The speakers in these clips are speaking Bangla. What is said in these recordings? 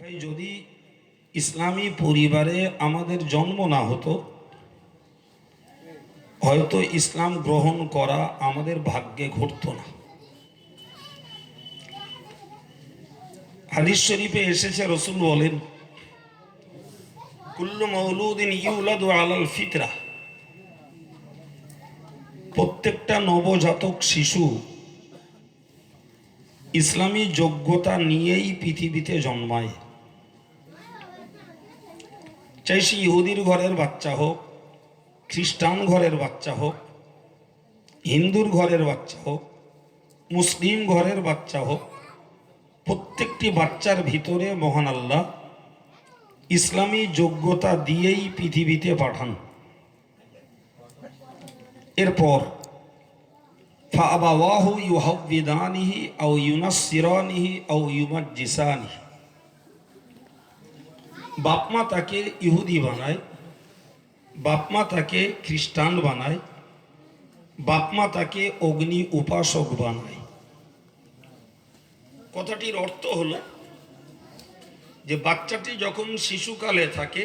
ভাই, যদি ইসলামী পরিবারে আমাদের জন্ম না হতো, হয়তো ইসলাম গ্রহণ করা আমাদের ভাগ্যে ঘটতো না। হাদিস শরীফে এসেছে, রসুল বলেন, কুল্লু মাউলুদিন ইউলাদু আলাল ফিতরা, প্রত্যেকটা নবজাতক শিশু ইসলামী যোগ্যতা নিয়েই পৃথিবীতে জন্মায়। চাই সে ইহুদির ঘরের বাচ্চা হোক, খ্রিস্টান ঘরের বাচ্চা হোক, হিন্দুর ঘরের বাচ্চা হোক, মুসলিম ঘরের বাচ্চা হোক, প্রত্যেকটি বাচ্চার ভিতরে মহান আল্লাহ ইসলামী যোগ্যতা দিয়েই পৃথিবীতে পাঠান। এরপর ফাআবাওয়াহু ইউহাব্বিদানিহি আও ইউনাসসিরানিহি আও ইউমাজ্জিসানিহি, বাপমা তাকে ইহুদি বানায়, বাপমা তাকে খ্রিস্টান বানায়, বাপমা তাকে অগ্নি উপাসক বানায়। কথাটির অর্থ হলো যে বাচ্চাটি যখন শিশুকালে থাকে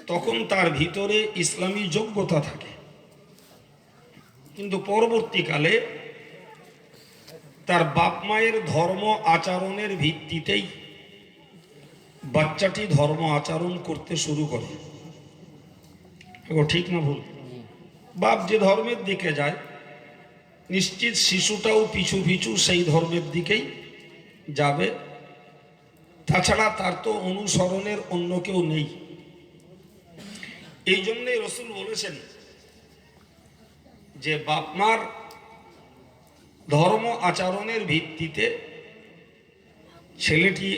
তখন তার ভিতরে ইসলামী যোগ্যতা থাকে, কিন্তু পরবর্তীকালে তার বাপ মায়ের ধর্ম আচরণের ভিত্তিতেই বাচ্চাটি ধর্ম আচরণ করতে শুরু করে। ঠিক না ভুল? বাপ যে ধর্মের দিকে যায়, নিশ্চিত শিশুটাও পিছু পিছু সেই ধর্মের দিকেই যাবে। তাছাড়া তার তো অনুসরণের অন্য কেউ নেই। এই জন্যই রসুল বলেছেন যে বাপ মার ধর্ম আচরণের ভিত্তিতে ছেলেটি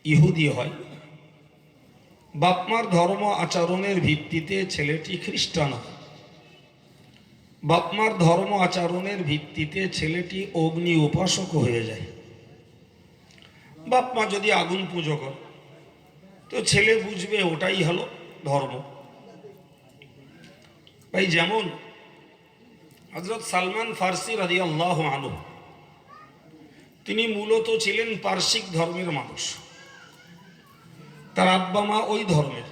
ইহুদি হয়, বাপ মার ধর্ম আচরণের ভিত্তিতে ছেলেটি খ্রিস্টান হয়, বাপ মার ধর্ম আচরণের ভিত্তিতে ছেলেটি অগ্নি উপাসক হয়ে যায়। বাপ মা যদি আগুন পুজো করে তো ছেলে বুঝবে ওটাই হলো ধর্ম। ভাই, যেমন হযরত সালমান ফারসি রাদিয়াল্লাহু আনহু, তিনি মূলত ছিলেন পারসিক ধর্মের মানুষ। তার আব্বা মা ওই ধর্মের,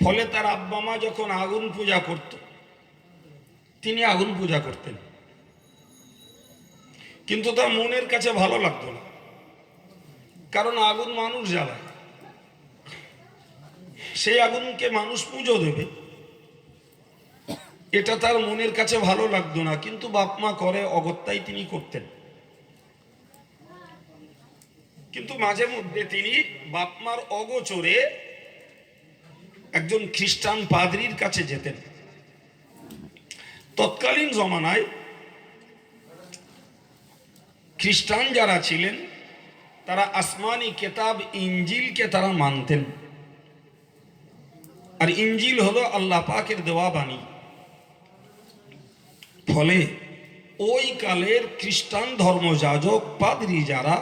ফলে তার আব্বা মা যখন আগুন পূজা করত তিনি আগুন পূজা করতেন, কিন্তু তার মনের কাছে ভালো লাগতো না, কারণ আগুন মানুষ জ্বালায়, সেই আগুনকে মানুষ পুজো দেবে, এটা তার মনের কাছে ভালো লাগতো না, কিন্তু বাপ মা করে অগত্যাই তিনি করতেন। কিন্তু মাঝে মধ্যে তিনি বাপ মার অগোচরে একজন খ্রিস্টান পাদ্রীর কাছে যেতেন। তৎকালীন জমানায় খ্রিস্টান যারা ছিলেন তারা আসমানি কেতাব ইঞ্জিলকে তারা মানতেন, আর ইঞ্জিল হলো আল্লাহ পাকের দেওয়া বাণী। ফলে ওই কালের খ্রিস্টান ধর্মযাজক পাদ্রী যারা,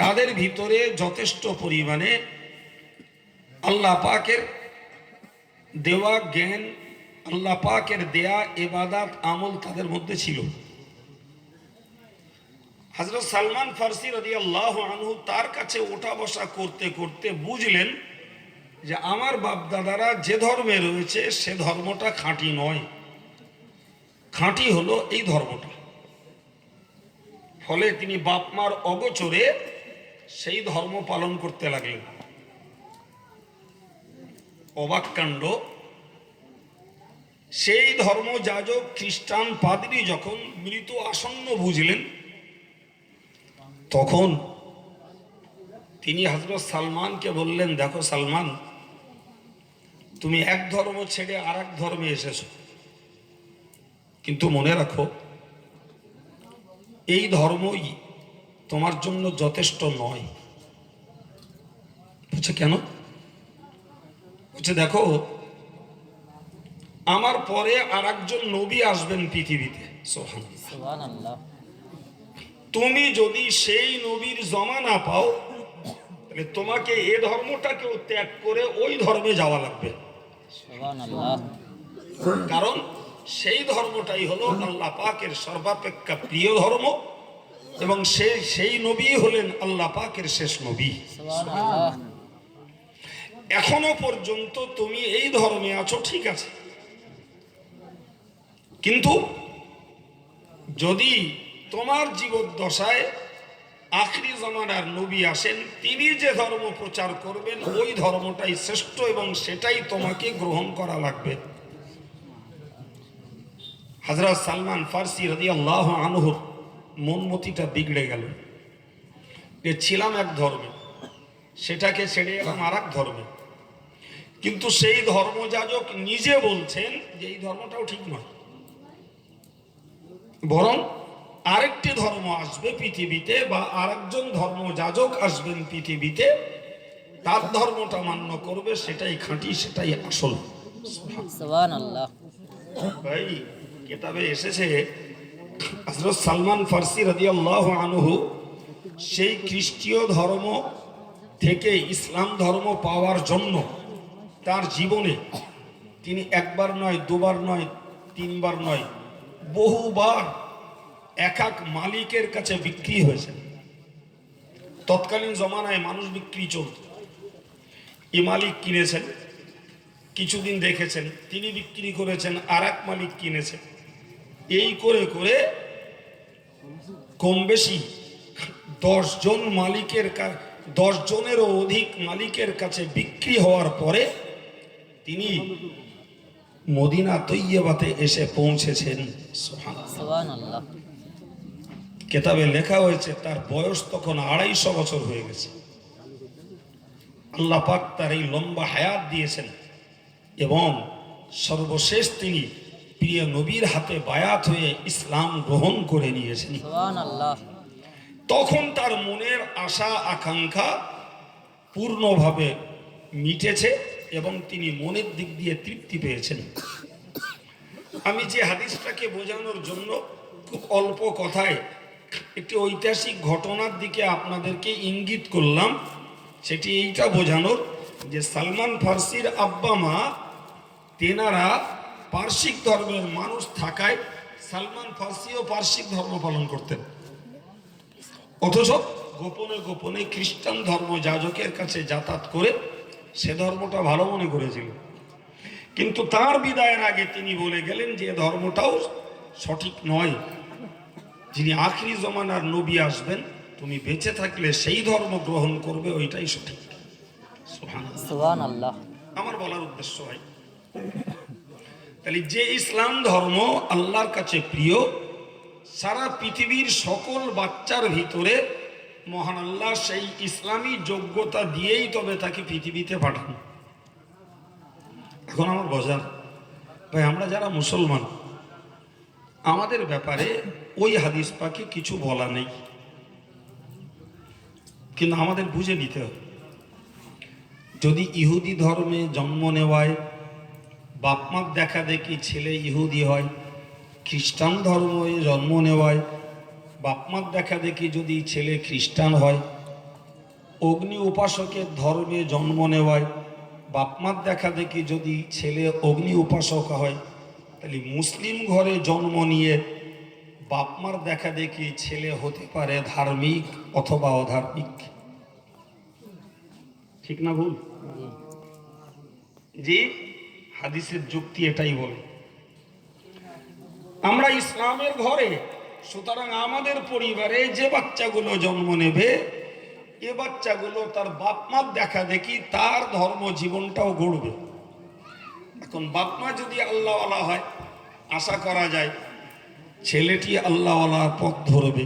তাদের ভিতরে যথেষ্ট পরিমাণে আল্লাহ পাকের দেওয়া জ্ঞান, আল্লাহ পাকের দেয়া ইবাদত আমল তাদের মধ্যে ছিল। হযরত সালমান ফারসি রাদিয়াল্লাহু আনহু তার কাছে ওঠা বসা করতে করতে বুঝলেন যে আমার বাপ দাদারা যে ধর্মে রয়েছে সে ধর্মটা খাঁটি নয়, খাঁটি হলো এই ধর্মটা। ফলে তিনি বাপ মার অগোচরে সেই ধর্ম পালন করতে লাগলেন। অবাক কাণ্ড, সেই ধর্মযাজক খ্রিস্টান পাদ্রী যখন মৃত্যু আসন্ন বুঝলেন, তখন তিনি হযরত সালমানকে বললেন, দেখো সালমান, তুমি এক ধর্ম ছেড়ে আর এক ধর্মে এসেছো, কিন্তু মনে রাখো এই ধর্মই তোমার জন্য যথেষ্ট নয়। বলছে কেন? বলছে দেখো, আমার পরে আর একজন নবী আসবেন পৃথিবীতে, সুবহানাল্লাহ। তুমি যদি সেই নবীর জমানা পাও তাহলে তোমাকে এ ধর্মটাকেও ত্যাগ করে ওই ধর্মে যাওয়া লাগবে, সুবহানাল্লাহ। কারণ সেই ধর্মটাই হলো আল্লাহ পাকের সর্বাপেক্ষা প্রিয় ধর্ম, এবং সেই নবী হলেন আল্লাহ পাকের শেষ নবী। সুবহানাল্লাহ। এখনো পর্যন্ত তুমি এই ধর্মে আছো, ঠিক আছে, কিন্তু যদি তোমার জীবদ্দশায় আখরি জামানার নবী আসেন, তিনি যে ধর্ম প্রচার করবেন ওই ধর্মটাই শ্রেষ্ঠ এবং সেটাই তোমাকে গ্রহণ করা লাগবে। হযরত সালমান ফারসি রাদিয়াল্লাহু আনহুর মনমতিটা বিগড়ে গেল। যে ছিলাম এক ধর্মে, সেটাকে ছেড়ে এলাম আর এক ধর্মে, কিন্তু সেই ধর্মযাজক নিজে বলছেন যে এই ধর্মটাও ঠিক নয়, বরং আরেকটি ধর্ম আসবে পৃথিবীতে, বা আরেকজন ধর্মযাজক আসবেন পৃথিবীতে, তার ধর্মটা মান্য করবে, সেটাই খাঁটি, সেটাই আসল। সুবহানাল্লাহ। ভাই কিতাবে এসেছে হযরত সালমান ফারসি রাদিয়াল্লাহু আনহু সেই খ্রিস্টীয় ধর্ম থেকে ইসলাম ধর্ম পাওয়ার জন্য তার জীবনে তিনি একবার নয়, দুবার নয়, তিনবার নয়, বহুবার এক এক মালিকের কাছে বিক্রি হয়েছেন। তৎকালীন জমানায় মানুষ বিক্রি চলত। এই মালিক কিনেছেন, কিছুদিন দেখেছেন, তিনি বিক্রি করেছেন, আর এক মালিক কিনেছেন, এই করে করে কম বেশি 10 জন মালিকের 10 জনেরও অধিক মালিকের কাছে বিক্রি হওয়ার পরে তিনি মদিনা তৈয়বাতে এসে পৌঁছেছেন। সুবহানাল্লাহ। কেতাবে লেখা হয়েছে তার বয়স তখন 250 বছর হয়ে গেছে। আল্লাহ পাক তার এই লম্বা হায়াত দিয়েছেন এবং সর্বশেষ তিনি প্রিয় নবীর হাতে বায়াত হয়ে ইসলাম গ্রহণ করে নিয়েছেন। সুবহানাল্লাহ। তখন তার মনের আশা আকাঙ্ক্ষা পূর্ণভাবে মিটেছে এবং তিনি মনের দিক দিয়ে তৃপ্তি পেয়েছেন। আমি যে হাদিসটাকে বোঝানোর জন্য খুব অল্প কথায় একটি ঐতিহাসিক ঘটনার দিকে আপনাদেরকে ইঙ্গিত করলাম, সেটি এইটা বোঝানোর যে সালমান ফারসির আব্বা মা তেনারা পারসিক ধর্মের মানুষ থাকায় সালমান ফারসিও পারসিক ধর্ম পালন করতেন, অথচ গোপনে গোপনে খ্রিস্টান ধর্ম যাজকের কাছে যাতায়াত করে সে ধর্মটা ভালো মনে করেছিল। কিন্তু তার বিদায়ের আগে তিনি বলে গেলেন যে ধর্মটাও সঠিক নয়, যিনি আখরি জমানার নবী আসবেন তুমি বেঁচে থাকলে সেই ধর্ম গ্রহণ করবে, ওইটাই সঠিক। সুবহানাল্লাহ। আমার বলার উদ্দেশ্য হয় তাহলে যে ইসলাম ধর্ম আল্লাহর কাছে প্রিয়, সারা পৃথিবীর সকল বাচ্চার ভিতরে মহান আল্লাহ সেই ইসলামী যোগ্যতা দিয়েই তবে তাকে পৃথিবীতে পাঠান। এখন আমার বোঝার ভাই, আমরা যারা মুসলমান আমাদের ব্যাপারে ওই হাদিস পাকে কিছু বলা নেই, কিন্তু আমাদের বুঝে নিতে হবে যদি ইহুদি ধর্মে জন্ম নেওয়ায় বাপমার দেখা দেখি ছেলে ইহুদি হয়, খ্রিস্টান ধর্মে জন্ম নেওয়ায় বাপমার দেখা দেখি যদি ছেলে খ্রিস্টান হয়, অগ্নি উপাসকের ধর্মে জন্ম নেওয়ায় বাপমার দেখা দেখি যদি ছেলে অগ্নি উপাসক হয়, তাহলে মুসলিম ঘরে জন্ম নিয়ে বাপমার দেখা দেখি ছেলে হতে পারে ধার্মিক অথবা অধার্মিক। ঠিক না ভুল? যে হাদিসের যুক্তি এটাই বলে। আমরা ইসলামের ঘরে, সুতরাং আমাদের পরিবারে যে বাচ্চাগুলো জন্ম নেবে এ বাচ্চাগুলো তার বাপমার দেখা দেখি তার ধর্ম জীবনটাও গড়বে। এখন বাপমা যদি আল্লাহওয়ালা হয়, আশা করা যায় ছেলেটি আল্লাহওয়ালার পথ ধরবে।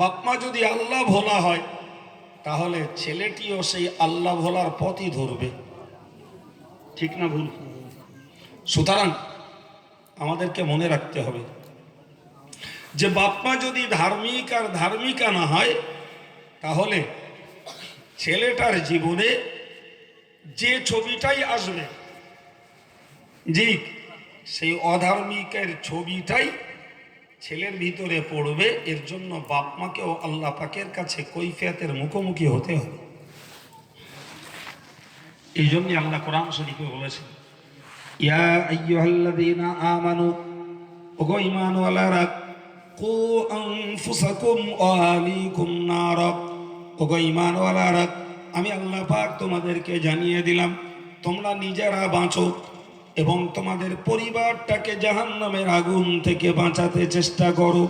বাপমা যদি আল্লাহ ভোলা হয়, তাহলে ছেলেটিও সেই আল্লাহ ভোলার পথই ধরবে। ঠিক না ভুল? সুতরাং আমাদেরকে মনে রাখতে হবে যে বাপমা যদি ধার্মিক আর ধার্মিকা না হয়, তাহলে ছেলেটার জীবনে যে ছবিটাই আসবে, জি সেই অধার্মিকের ছবিটাই ছেলের ভিতরে পড়বে। এর জন্য বাপমাকেও আল্লাহ পাকের কাছে কৈফিয়তের মুখোমুখি হতে হবে। এই জন্য আল্লাহ কোরআন শরীফে বলেছেন, ইয়া আইয়ুহাল্লাযীনা আমানু, ওগো ঈমানওয়ালারা, কু আনফুসাকুম ওয়া আহলিকুম নারা। ওগো ঈমানওয়ালারা, আমি আল্লাহ পাক তোমাদেরকে জানিয়ে দিলাম, তোমরা নিজেরা বাঁচো এবং তোমাদের পরিবারটাকে জাহান্নামের আগুন থেকে বাঁচাতে চেষ্টা করো।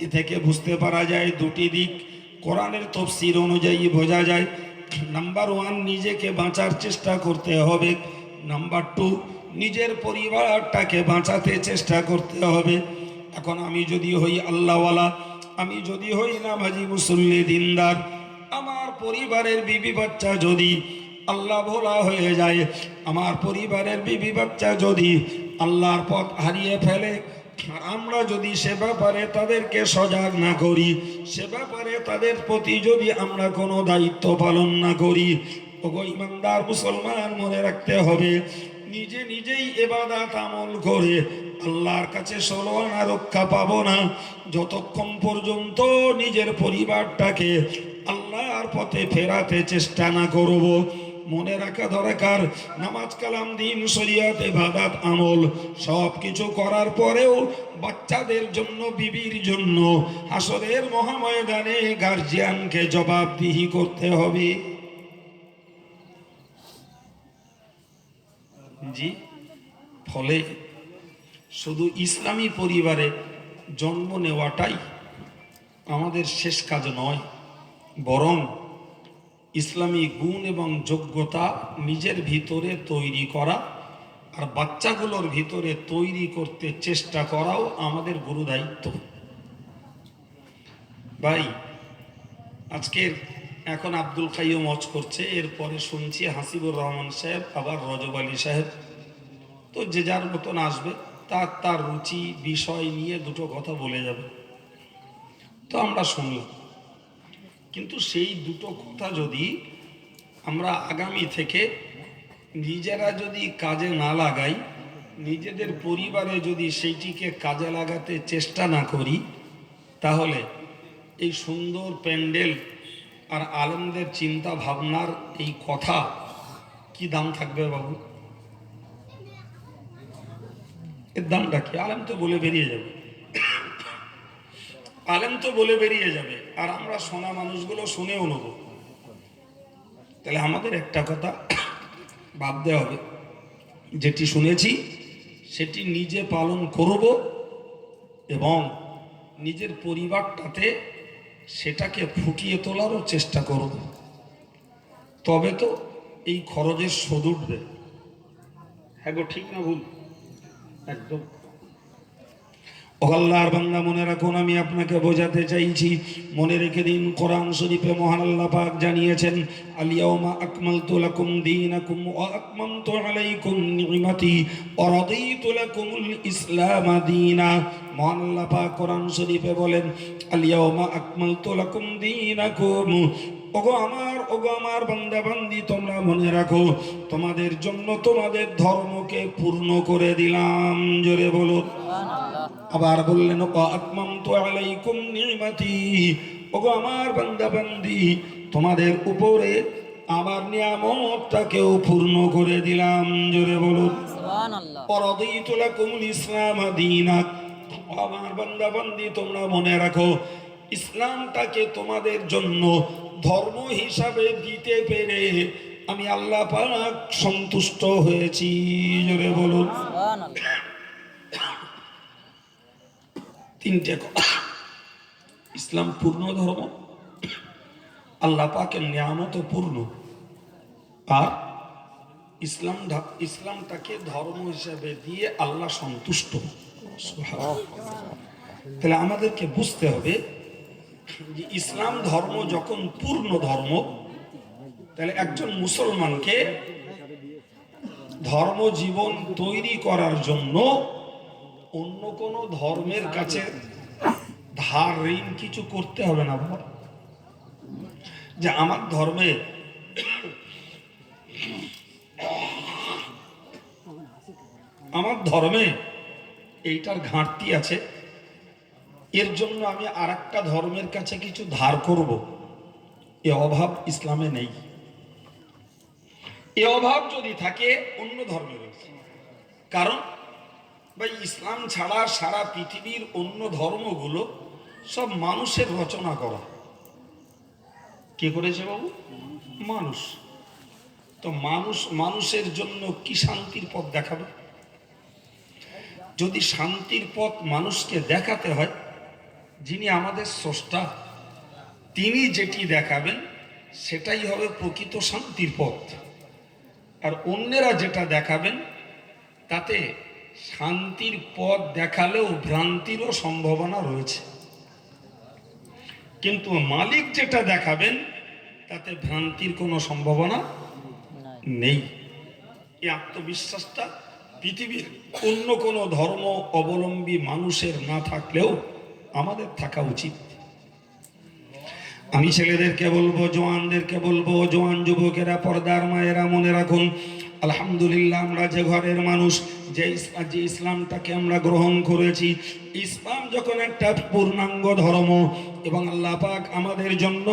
এ থেকে বুঝতে পারা যায় দুটি দিক। কোরআনের তফসির অনুযায়ী বোঝা যায়, নাম্বার 1 নিজেকে বাঁচার চেষ্টা করতে হবে, নাম্বার 2 নিজের পরিবারটাকে বাঁচাতে চেষ্টা করতে হবে। এখন আমি যদি হই আল্লাহওয়ালা, আমি যদি হই নামাজি মুসল্লি দিনদার, আমার পরিবারের বিবি বাচ্চা যদি আল্লাহ ভোলা হয়ে যায়, আমার পরিবারের বিবি বাচ্চা যদি আল্লাহর পথ হারিয়ে ফেলে, আর আমরা যদি সে ব্যাপারে তাদেরকে সজাগ না করি, সে ব্যাপারে তাদের প্রতি যদি আমরা কোনো দায়িত্ব পালন না করি, ওগো ইমানদার মুসলমান, মনে রাখতে হবে নিজে নিজেই ইবাদত আমল করে আল্লাহর কাছে ষোলো আনা রক্ষা পাবো না যতক্ষণ পর্যন্ত নিজের পরিবারটাকে আল্লাহর পথে ফেরাতে চেষ্টা না করব। মনে রাখা দরকার, নামাজ কালাম দিন শরীয়ত ইবাদত আমল সব কিছু করার পরেও বাচ্চাদের জন্য, বিবির জন্য হাসরের মহাময়দানে গার্জিয়ানকে জবাবদিহি করতে হবে। জি, ফলে শুধু ইসলামী পরিবারে জন্ম নেওয়াটাই আমাদের শেষ কাজ নয়, বরং ইসলামী গুণ এবং যোগ্যতা নিজের ভিতরে তৈরি করা আর বাচ্চাগুলোর ভিতরে তৈরি করতে চেষ্টা করাও আমাদের গুরু দায়িত্ব। ভাই, আজকের এখন আব্দুল কাইয়ুম ওয়াজ করছে, এরপরে শুনছি হাসিবুর রহমান সাহেব, আবার রজব আলী সাহেব। তো যে যার মতন আসবে, তার রুচি বিষয় নিয়ে দুটো কথা বলে যাবে, তো আমরা শুনলাম। কিন্তু সেই দুটো কথা যদি আমরা আগামী থেকে নিজেরা যদি কাজে না লাগাই, নিজেদের পরিবারে যদি সেইটিকে কাজে লাগাতে চেষ্টা না করি, তাহলে এই সুন্দর প্যান্ডেল আর আলেমদের চিন্তা ভাবনার এই কথা কি দাম থাকবে বাবু? এর দামটা কি? আলেম তো বলে বেরিয়ে যাবে, আলেম তো বলে বেরিয়ে যাবে, আর আমরা শোনা মানুষগুলো শুনেও নেব। তাহলে আমাদের একটা কথা ভাবতে হবে, যেটি শুনেছি সেটি নিজে পালন করব এবং নিজের পরিবারটাতে সেটাকে ফুটিয়ে তোলারও চেষ্টা করব, তবে তো এই খরচের শোধ উঠবে। হ্যাঁ গো, ঠিক না ভুল? একদম। ও আল্লাহর বান্দা, মনে রাখুন, আমি আপনাকে বোঝাতে চাইছি, মনে রেখে দিন, কোরআন শরীফে মহান আল্লাহ পাক জানিয়েছেন, আল-ইয়াওমা আকমালতু লাকুম দীনাকুম ওয়া আতমামতু আলাইকুম নি'মাতি ওয়া রাদিতু লাকুমুল ইসলাম দীনা। মহান আল্লাহ পাক কোরআন শরীফে বলেন, আল-ইয়াওমা আকমালতু লাকুম দীনাকুম। ওগো আমার বান্দা বান্দি, তোমরা মনে রাখো, তোমাদের জন্য তোমাদের ধর্মকে পূর্ণ করে দিলাম। জোরে বলো। আবার বললেন, আতমামতু আলাইকুম নি'মাতি। ওগো আমার বান্দা বান্দি, তোমাদের উপরে আমার নিয়ামতটাকেও পূর্ণ করে দিলাম। জোরে বলুন সুবহানাল্লাহ। ওয়ারাদিতু লাকুমুল ইসলাম দীনা। আমার বান্দা বান্দি, তোমরা মনে রাখো, ইসলামটাকে তোমাদের জন্য ধর্ম হিসাবে দিতে পেরে আমি আল্লাহ পাক সন্তুষ্ট হয়েছি। জোরে বলুন সুবহানাল্লাহ। তিনটে কথা। ইসলাম পূর্ণ ধর্ম, আল্লাহ পাকের নিয়ামত পূর্ণ, আর ইসলামটাকে ধর্ম হিসাবে দিয়ে আল্লাহ সন্তুষ্ট। তাহলে আমাদেরকে বুঝতে হবে যে ইসলাম ধর্ম যখন পূর্ণ ধর্ম, তাহলে একজন মুসলমানকে ধর্ম জীবন তৈরি করার জন্য অন্য কোনো ধর্মের কাছে ধার ঋণ কিছু করতে হবে না। যে আমার ধর্মে এইটার ঘাটতি আছে, এর জন্য আমি আর একটা ধর্মের কাছে কিছু ধার করব, এ অভাব ইসলামে নেই। এ অভাব যদি থাকে অন্য ধর্মে রয়েছে। কারণ বা ইসলাম ছাড়া সারা পৃথিবীর অন্য ধর্মগুলো সব মানুষের রচনা করা। কে করেছে বাবু? মানুষ। তো মানুষের জন্য কি শান্তির পথ দেখাবে? যদি শান্তির পথ মানুষকে দেখাতে হয়, যিনি আমাদের স্রষ্টা তিনি যেটি দেখাবেন সেটাই হবে প্রকৃত শান্তির পথ। আর অন্যেরা যেটা দেখাবেন তাতে শান্তির পথ দেখালেও ভ্রান্তিরও সম্ভাবনা রয়েছে, কিন্তু মালিক যেটা দেখাবেন তাতে ভ্রান্তির কোনো সম্ভাবনা নেই। এই আত্মবিশ্বাসটা পৃথিবীর অন্য কোনো ধর্ম অবলম্বী মানুষের না থাকলেও আমাদের থাকা উচিত। আমি ছেলেদেরকে বলবো, জওয়ানদেরকে বলবো, জওয়ান যুবকেরা, পর্দার মায়েরা, মনে রাখুন আলহামদুলিল্লাহ আমরা যে ঘরের মানুষ, যে ইসলামটাকে আমরা গ্রহণ করেছি, ইসলাম যখন একটা পূর্ণাঙ্গ ধর্ম এবং আল্লাহ পাক আমাদের জন্য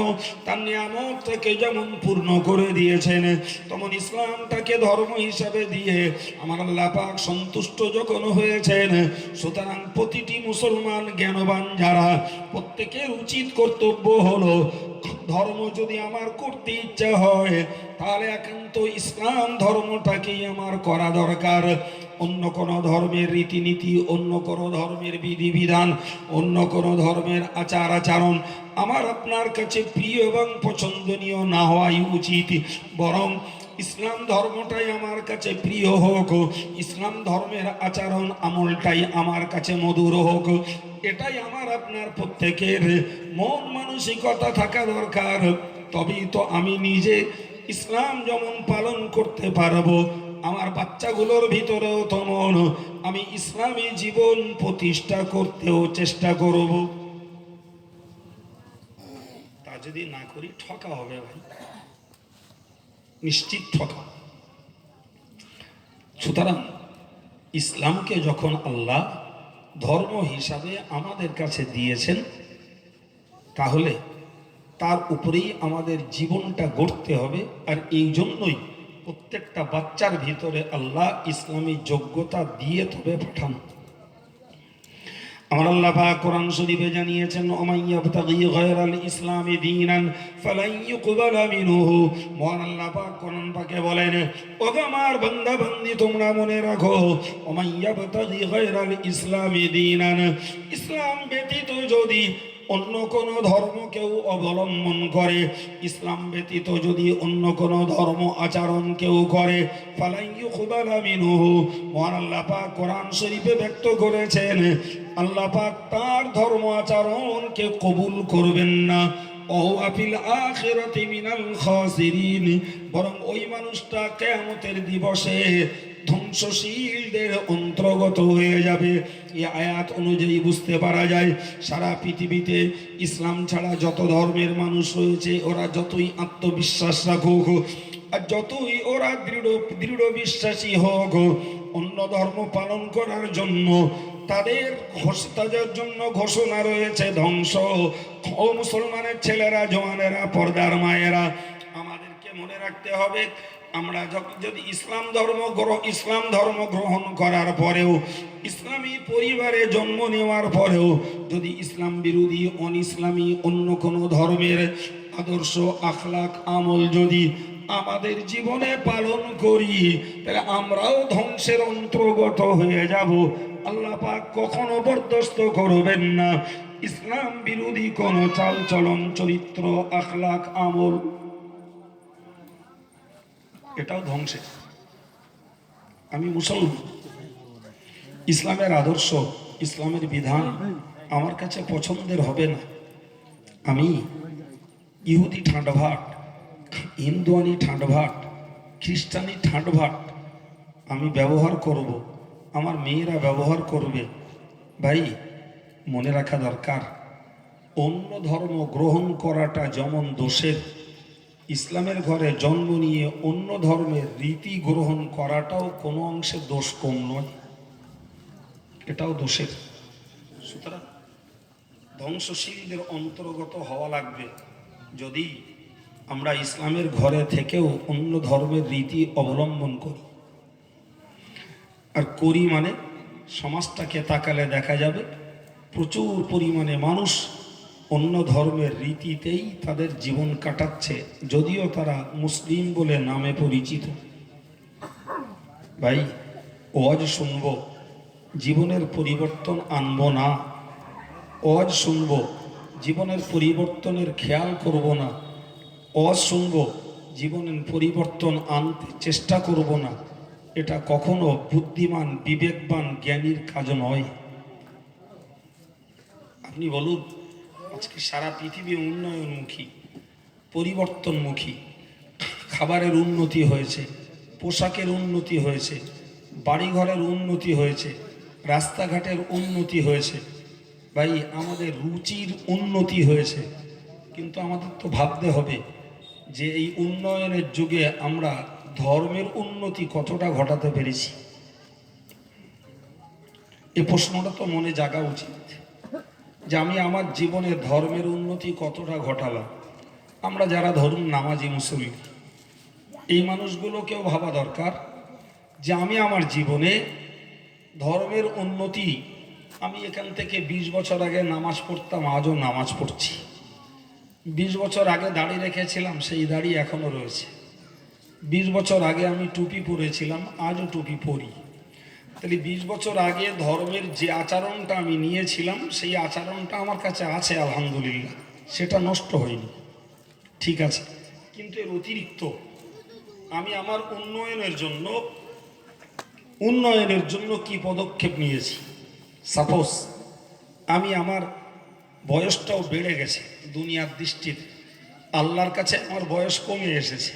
তার নিয়ামতটাকে যেমন পূর্ণ করে দিয়েছেন, তেমন ইসলামটাকে ধর্ম হিসাবে দিয়ে আমার আল্লাহ পাক সন্তুষ্ট যখন হয়েছেন, সুতরাং প্রতিটি মুসলমান জ্ঞানবান যারা, প্রত্যেকের উচিত কর্তব্য হলো ধর্ম যদি আমার করতে ইচ্ছা হয় তাহলে একান্ত ইসলাম ধর্মটাকেই আমার করা দরকার। অন্য কোনো ধর্মের রীতিনীতি, অন্য কোনো ধর্মের বিধিবিধান, অন্য কোনো ধর্মের আচার আচরণ আমার আপনার কাছে প্রিয় এবং পছন্দনীয় না হওয়াই উচিত, বরং ইসলাম ধর্মটাই আমার কাছে প্রিয় হোক, ইসলাম ধর্মের আচরণ আমলটাই আমার কাছে মধুর হোক। এটাই আমার আপনার প্রত্যেকের মন মানসিকতা থাকা দরকার। তবেই তো আমি নিজে ইসলাম যেমন পালন করতে পারবো, আমার বাচ্চাগুলোর ভিতরেও তেমন আমি ইসলামী জীবন প্রতিষ্ঠা করতেও চেষ্টা করব। তা যদি না করি ঠকা হবে ভাই, নিশ্চিত ঠকা। সুতরাং ইসলামকে যখন আল্লাহ ধর্ম হিসাবে আমাদের কাছে দিয়েছেন, তাহলে তার উপরেই আমাদের জীবনটা গড়তে হবে। আর এই জন্যই প্রত্যেকটা বাচ্চার ভিতরে আল্লাহ ইসলামী যোগ্যতা দিয়ে তবে পাঠান। আমার আল্লাহ পাক কোরআন শরীফে জানিয়েছেন, ওমাইয়াবতাগি গায়রাল ইসলামি দীনান ফালাই ইউকবালা মিনহু। মহান আল্লাহ পাক কোরআন পাকে বলেন, ও আমার বান্দা বান্দি তোমরা মনে রাখো, ওমাইয়াবতাগি গায়রাল ইসলামি দীনান, ইসলাম ব্যতীত যদি অন্য কোনো ধর্ম কেউ অবলম্বন করে, ইসলাম ব্যতীত যদি অন্য কোনো ধর্ম আচরণ কেউ করে, ফালাই ইউকবালা মিনহু। মহান আল্লাহ পাক কোরআন শরীফে ব্যক্ত করেছেন, আল্লাহ পাক তার ধর্ম আচরণকে কবুল করবেন না। ওয়াফিল আখিরাতি মিনাল খাসিরিন, বরং ওই মানুষটা কিয়ামতের দিবসে ধ্বংসশীলদের অন্তর্গত হয়ে যাবে। এই আয়াত অনুযায়ী বুঝতে পারা যায় সারা পৃথিবীতে ইসলাম ছাড়া যত ধর্মের মানুষ রয়েছে, ওরা যতই আত্মবিশ্বাস রাখুক আর যতই ওরা দৃঢ় বিশ্বাসী হোক, অন্য ধর্ম পালন করার জন্য তাদের জন্য ঘোষণা রয়েছে ধ্বংস। ও মুসলমানের ছেলেরা, জওয়ানেরা, পর্দার মায়েরা, আমাদেরকে মনে রাখতে হবে, আমরা যদি ইসলাম ধর্ম গ্রহণ করার পরেও, ইসলামী পরিবারে জন্ম নেওয়ার পরেও যদি ইসলাম বিরোধী অনইসলামী অন্য কোনো ধর্মের আদর্শ, আখলাক, আমল যদি আমাদের জীবনে পালন করি, তাহলে আমরাও ধ্বংসের অন্তর্গত হয়ে যাব। আল্লাহ পাক কখনো বরদাস্ত করবেন না ইসলাম বিরোধী কোন চাল চলন, চরিত্র, আখলাক, আমল, এটাও ধ্বংসের। আমি মুসলমান, ইসলামের আদর্শ, ইসলামের বিধান আমার কাছে পছন্দের হবে না। আমি ইহুদি ঠান্ডভাট, হিন্দুয়ানি ঠান্ডভাট, খ্রিস্টানি ঠান্ডভাট আমি ব্যবহার করব, আমার মেয়েরা ব্যবহার করবে। ভাই মনে রাখা দরকার, অন্য ধর্ম গ্রহণ করাটা যেমন দোষের, ইসলামের ঘরে জন্ম নিয়ে অন্য ধর্মের রীতি গ্রহণ করাটাও কোনো অংশে দোষ কম নয়, এটাও দোষের। সুতরাং ধ্বংসশীলদের অন্তর্গত হওয়া লাগবে যদি আমরা ইসলামের ঘরে থেকেও অন্য ধর্মের রীতি অবলম্বন করি। আর করি মানে সমাজটাকে তাকালে দেখা যাবে প্রচুর পরিমাণে মানুষ অন্য ধর্মের রীতিতেই তাদের জীবন কাটাচ্ছে, যদিও তারা মুসলিম বলে নামে পরিচিত। ভাই, ওয়াজ শুনব, জীবনের পরিবর্তন আনবো না। ওয়াজ শুনব, জীবনের পরিবর্তনের খেয়াল করব না। ওয়াজ শুনব, জীবনের পরিবর্তন আনতে চেষ্টা করব না। এটা কখনো বুদ্ধিমান, বিবেকবান, জ্ঞানীর কাজ নয়। আপনি বলুন, আজকে সারা পৃথিবী উন্নয়নমুখী, পরিবর্তনমুখী। খাবারের উন্নতি হয়েছে, পোশাকের উন্নতি হয়েছে, বাড়িঘরের উন্নতি হয়েছে, রাস্তাঘাটের উন্নতি হয়েছে। ভাই, আমাদের রুচির উন্নতি হয়েছে, কিন্তু আমাদের তো ভাবতে হবে যে এই উন্নয়নের যুগে আমরা ধর্মের উন্নতি কতটা ঘটাতে পেরেছি। এই প্রশ্নটা তো মনে জাগা উচিত যে আমি আমার জীবনে ধর্মের উন্নতি কতটা ঘটালাম। আমরা যারা ধরুন নামাজি মুসলিম, এই মানুষগুলোকেও ভাবা দরকার যে আমি আমার জীবনে ধর্মের উন্নতি, আমি এখান থেকে 20 বছর আগে নামাজ পড়তাম, আজও নামাজ পড়ছি। 20 বছর আগে দাড়ি রেখেছিলাম, সেই দাড়ি এখনও রয়েছে। 20 বছর আগে আমি টুপি পরেছিলাম, আজও টুপি পরি। তাহলে 20 বছর আগে ধর্মের যে আচরণটা আমি নিয়েছিলাম, সেই আচরণটা আমার কাছে আছে আলহামদুলিল্লাহ, সেটা নষ্ট হয়নি, ঠিক আছে। কিন্তু এর অতিরিক্ত আমি আমার উন্নয়নের জন্য কি পদক্ষেপ নিয়েছি। সাপোজ আমি আমার বয়সটাও বেড়ে গেছে দুনিয়ার দৃষ্টিতে, আল্লাহর কাছে আমার বয়স কমে এসেছে,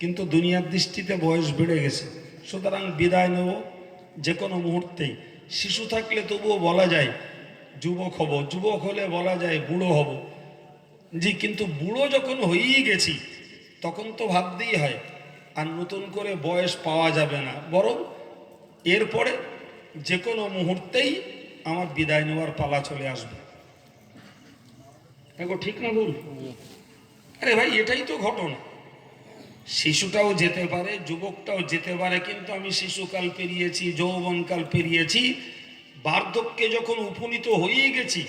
কিন্তু দুনিয়ার দৃষ্টিতে বয়স বেড়ে গেছে। সুতরাং বিদায় নেব যে কোনো মুহূর্তেই। শিশু থাকলে তবুও বলা যায় যুবক হব, যুবক হলে বলা যায় বুড়ো হব। জি, কিন্তু বুড়ো যখন হয়েই গেছি তখন তো ভাবতেই হয় আর নতুন করে বয়স পাওয়া যাবে না, বরং এরপরে যে কোনো মুহূর্তেই আমার বিদায় নেওয়ার পালা চলে আসবে। দেখো ঠিক না ভুল? আরে ভাই, এটাই তো ঘটনা। শিশুটাও যেতে পারে, যুবকটাও যেতে পারে, কিন্তু আমি শিশুকাল পেরিয়েছি, যৌবনকাল পেরিয়েছি, বার্ধক্যে যখন উপনীত হয়েই গেছি,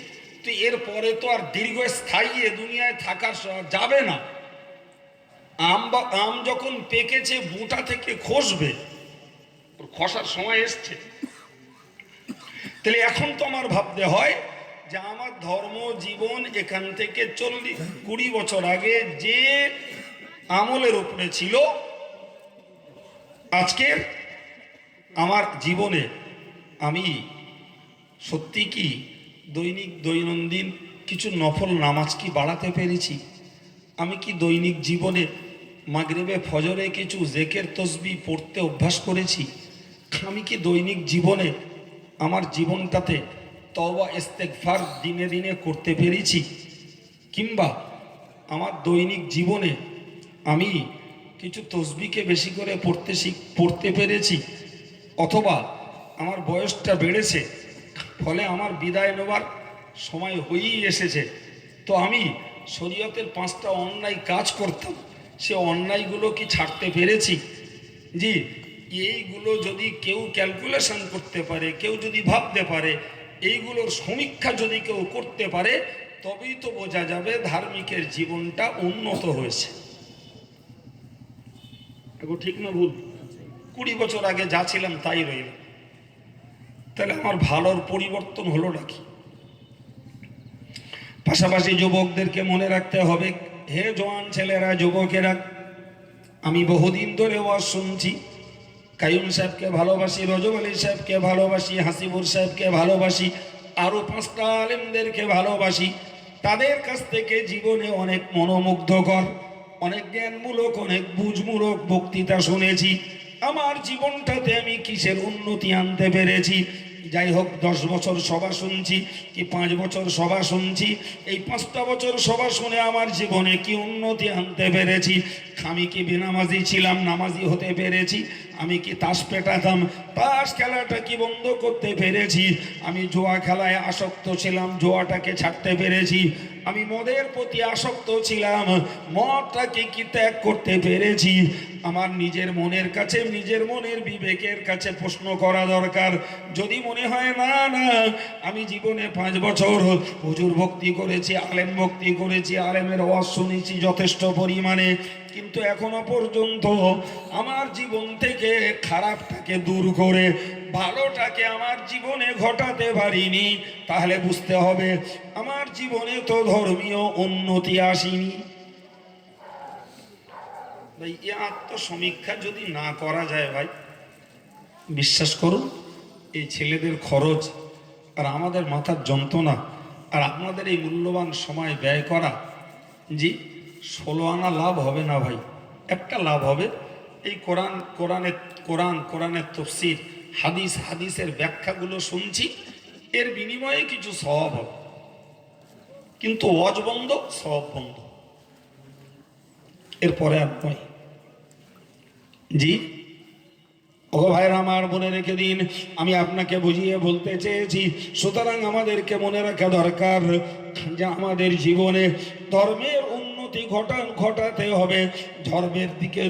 তো এরপরে তো আর দীর্ঘস্থায়ী এ দুনিয়ায় থাকার যাবে না। আম যখন পেকেছে বোঁটা থেকে খসবে, খসার সময় এসছে। তাহলে এখন তো আমার ভাবতে হয় যে আমার ধর্ম জীবন এখান থেকে 40-20 বছর আগে যে আমলের উপরে ছিল, আজকের আমার জীবনে আমি সত্যি কি দৈনন্দিন কিছু নফল নামাজ কি বাড়াতে পেরেছি? আমি কি দৈনিক জীবনে মাগরিবে ফজরে কিছু জিকির তসবিহ পড়তে অভ্যাস করেছি? আমি কি দৈনিক জীবনে আমার জীবনটাতে তওবা ইস্তেগফার দিনে দিনে করতে পেরেছি? কিংবা আমার দৈনিক জীবনে আমি কিছু তসবিহকে বেশি করে পড়তে পেরেছি? অথবা আমার বয়সটা বেড়েছে, ফলে আমার বিদায় নেওয়ার সময় হয়েই এসেছে, তো আমি শরীয়তের 5টা অন্যায় কাজ করতাম, সে অন্যায়গুলো কি ছাড়তে পেরেছি? জি, এইগুলো যদি কেউ ক্যালকুলেশন করতে পারে, কেউ যদি ভাবতে পারে, এইগুলোর সমীক্ষা যদি কেউ করতে পারে, তবেই তো বোঝা যাবে ধার্মিকের জীবনটা উন্নত হয়েছে। ঠিক না ভুল? 20 বছর আগে যা ছিলাম তাই রইল, তাহলে আমার ভালোর পরিবর্তন হলো নাকি? পাশাপাশি যুবকদেরকে মনে রাখতে হবে, হে জওয়ান ছেলেরা, যুবকেরা, আমি বহুদিন ধরে ওয়াজ শুনছি, কাইয়ুম সাহেবকে ভালোবাসি, রজব আলী সাহেবকে ভালোবাসি, হাসিবুর সাহেবকে ভালোবাসি, আরও 5টা আলেমদেরকে ভালোবাসি। তাদের কাছ থেকে জীবনে অনেক মনোমুগ্ধকর, অনেক জ্ঞানমূলক, অনেক বুঝমূলক বক্তৃতা শুনেছি। আমার জীবনটাতে আমি কিসের উন্নতি আনতে পেরেছি? যাই হোক, 10 বছর সভা শুনছি কি 5 বছর সভা শুনছি, এই 5টা বছর সভা শুনে আমার জীবনে কি উন্নতি আনতে পেরেছি? আমি কি বেনামাজি ছিলাম, নামাজি হতে পেরেছি? আমি কি তাস পেটাতাম, তাস খেলাটা কি বন্ধ করতে পেরেছি? আমি জুয়া খেলায় আসক্ত ছিলাম, জুয়াটাকে ছাড়তে পেরেছি? আমি মদের প্রতি আসক্ত ছিলাম, মদটাকে কি ত্যাগ করতে পেরেছি? আমার নিজের মনের কাছে, নিজের মনের বিবেকের কাছে প্রশ্ন করা দরকার। যদি মনে হয় না না, আমি জীবনে 5 বছর হুজুর ভক্তি করেছি, আলেম ভক্তি করেছি, আলেমের ওয়াজ শুনেছি যথেষ্ট পরিমাণে, কিন্তু এখনো পর্যন্ত আমার জীবন থেকে খারাপটাকে দূর করে ভালোটাকে আমার জীবনে ঘটাতে পারিনি, তাহলে বুঝতে হবে আমার জীবনে তো ধর্মীয় উন্নতি আসেনি। ভাই, এই আত্মসমীক্ষা যদি না করা যায় ভাই, বিশ্বাস করুন, এই ছেলেদের খরচ আর আমাদের মাথার যন্ত্রণা আর আপনাদের এই মূল্যবান সময় ব্যয় করা, জি 16 আনা লাভ হবে না ভাই। একটা লাভ হবে, এই কোরআনের তফসির, হাদিসের ব্যাখ্যাগুলো শুনছি, এর বিনিময়ে কিছু সওয়াব হবে। কিন্তু ওয়াজ বন্ধ, সওয়াব বন্ধ, এরপরে আর নয়। জি ও ভাইরা আমার, মনে রেখে দিন, আমি আপনাকে বুঝিয়ে বলতে চেয়েছি। সুতরাং আমাদেরকে মনে রাখা দরকার যে আমাদের জীবনে ধর্মের উন্নতি ঘটাতে হবে, ধর্মের দিকে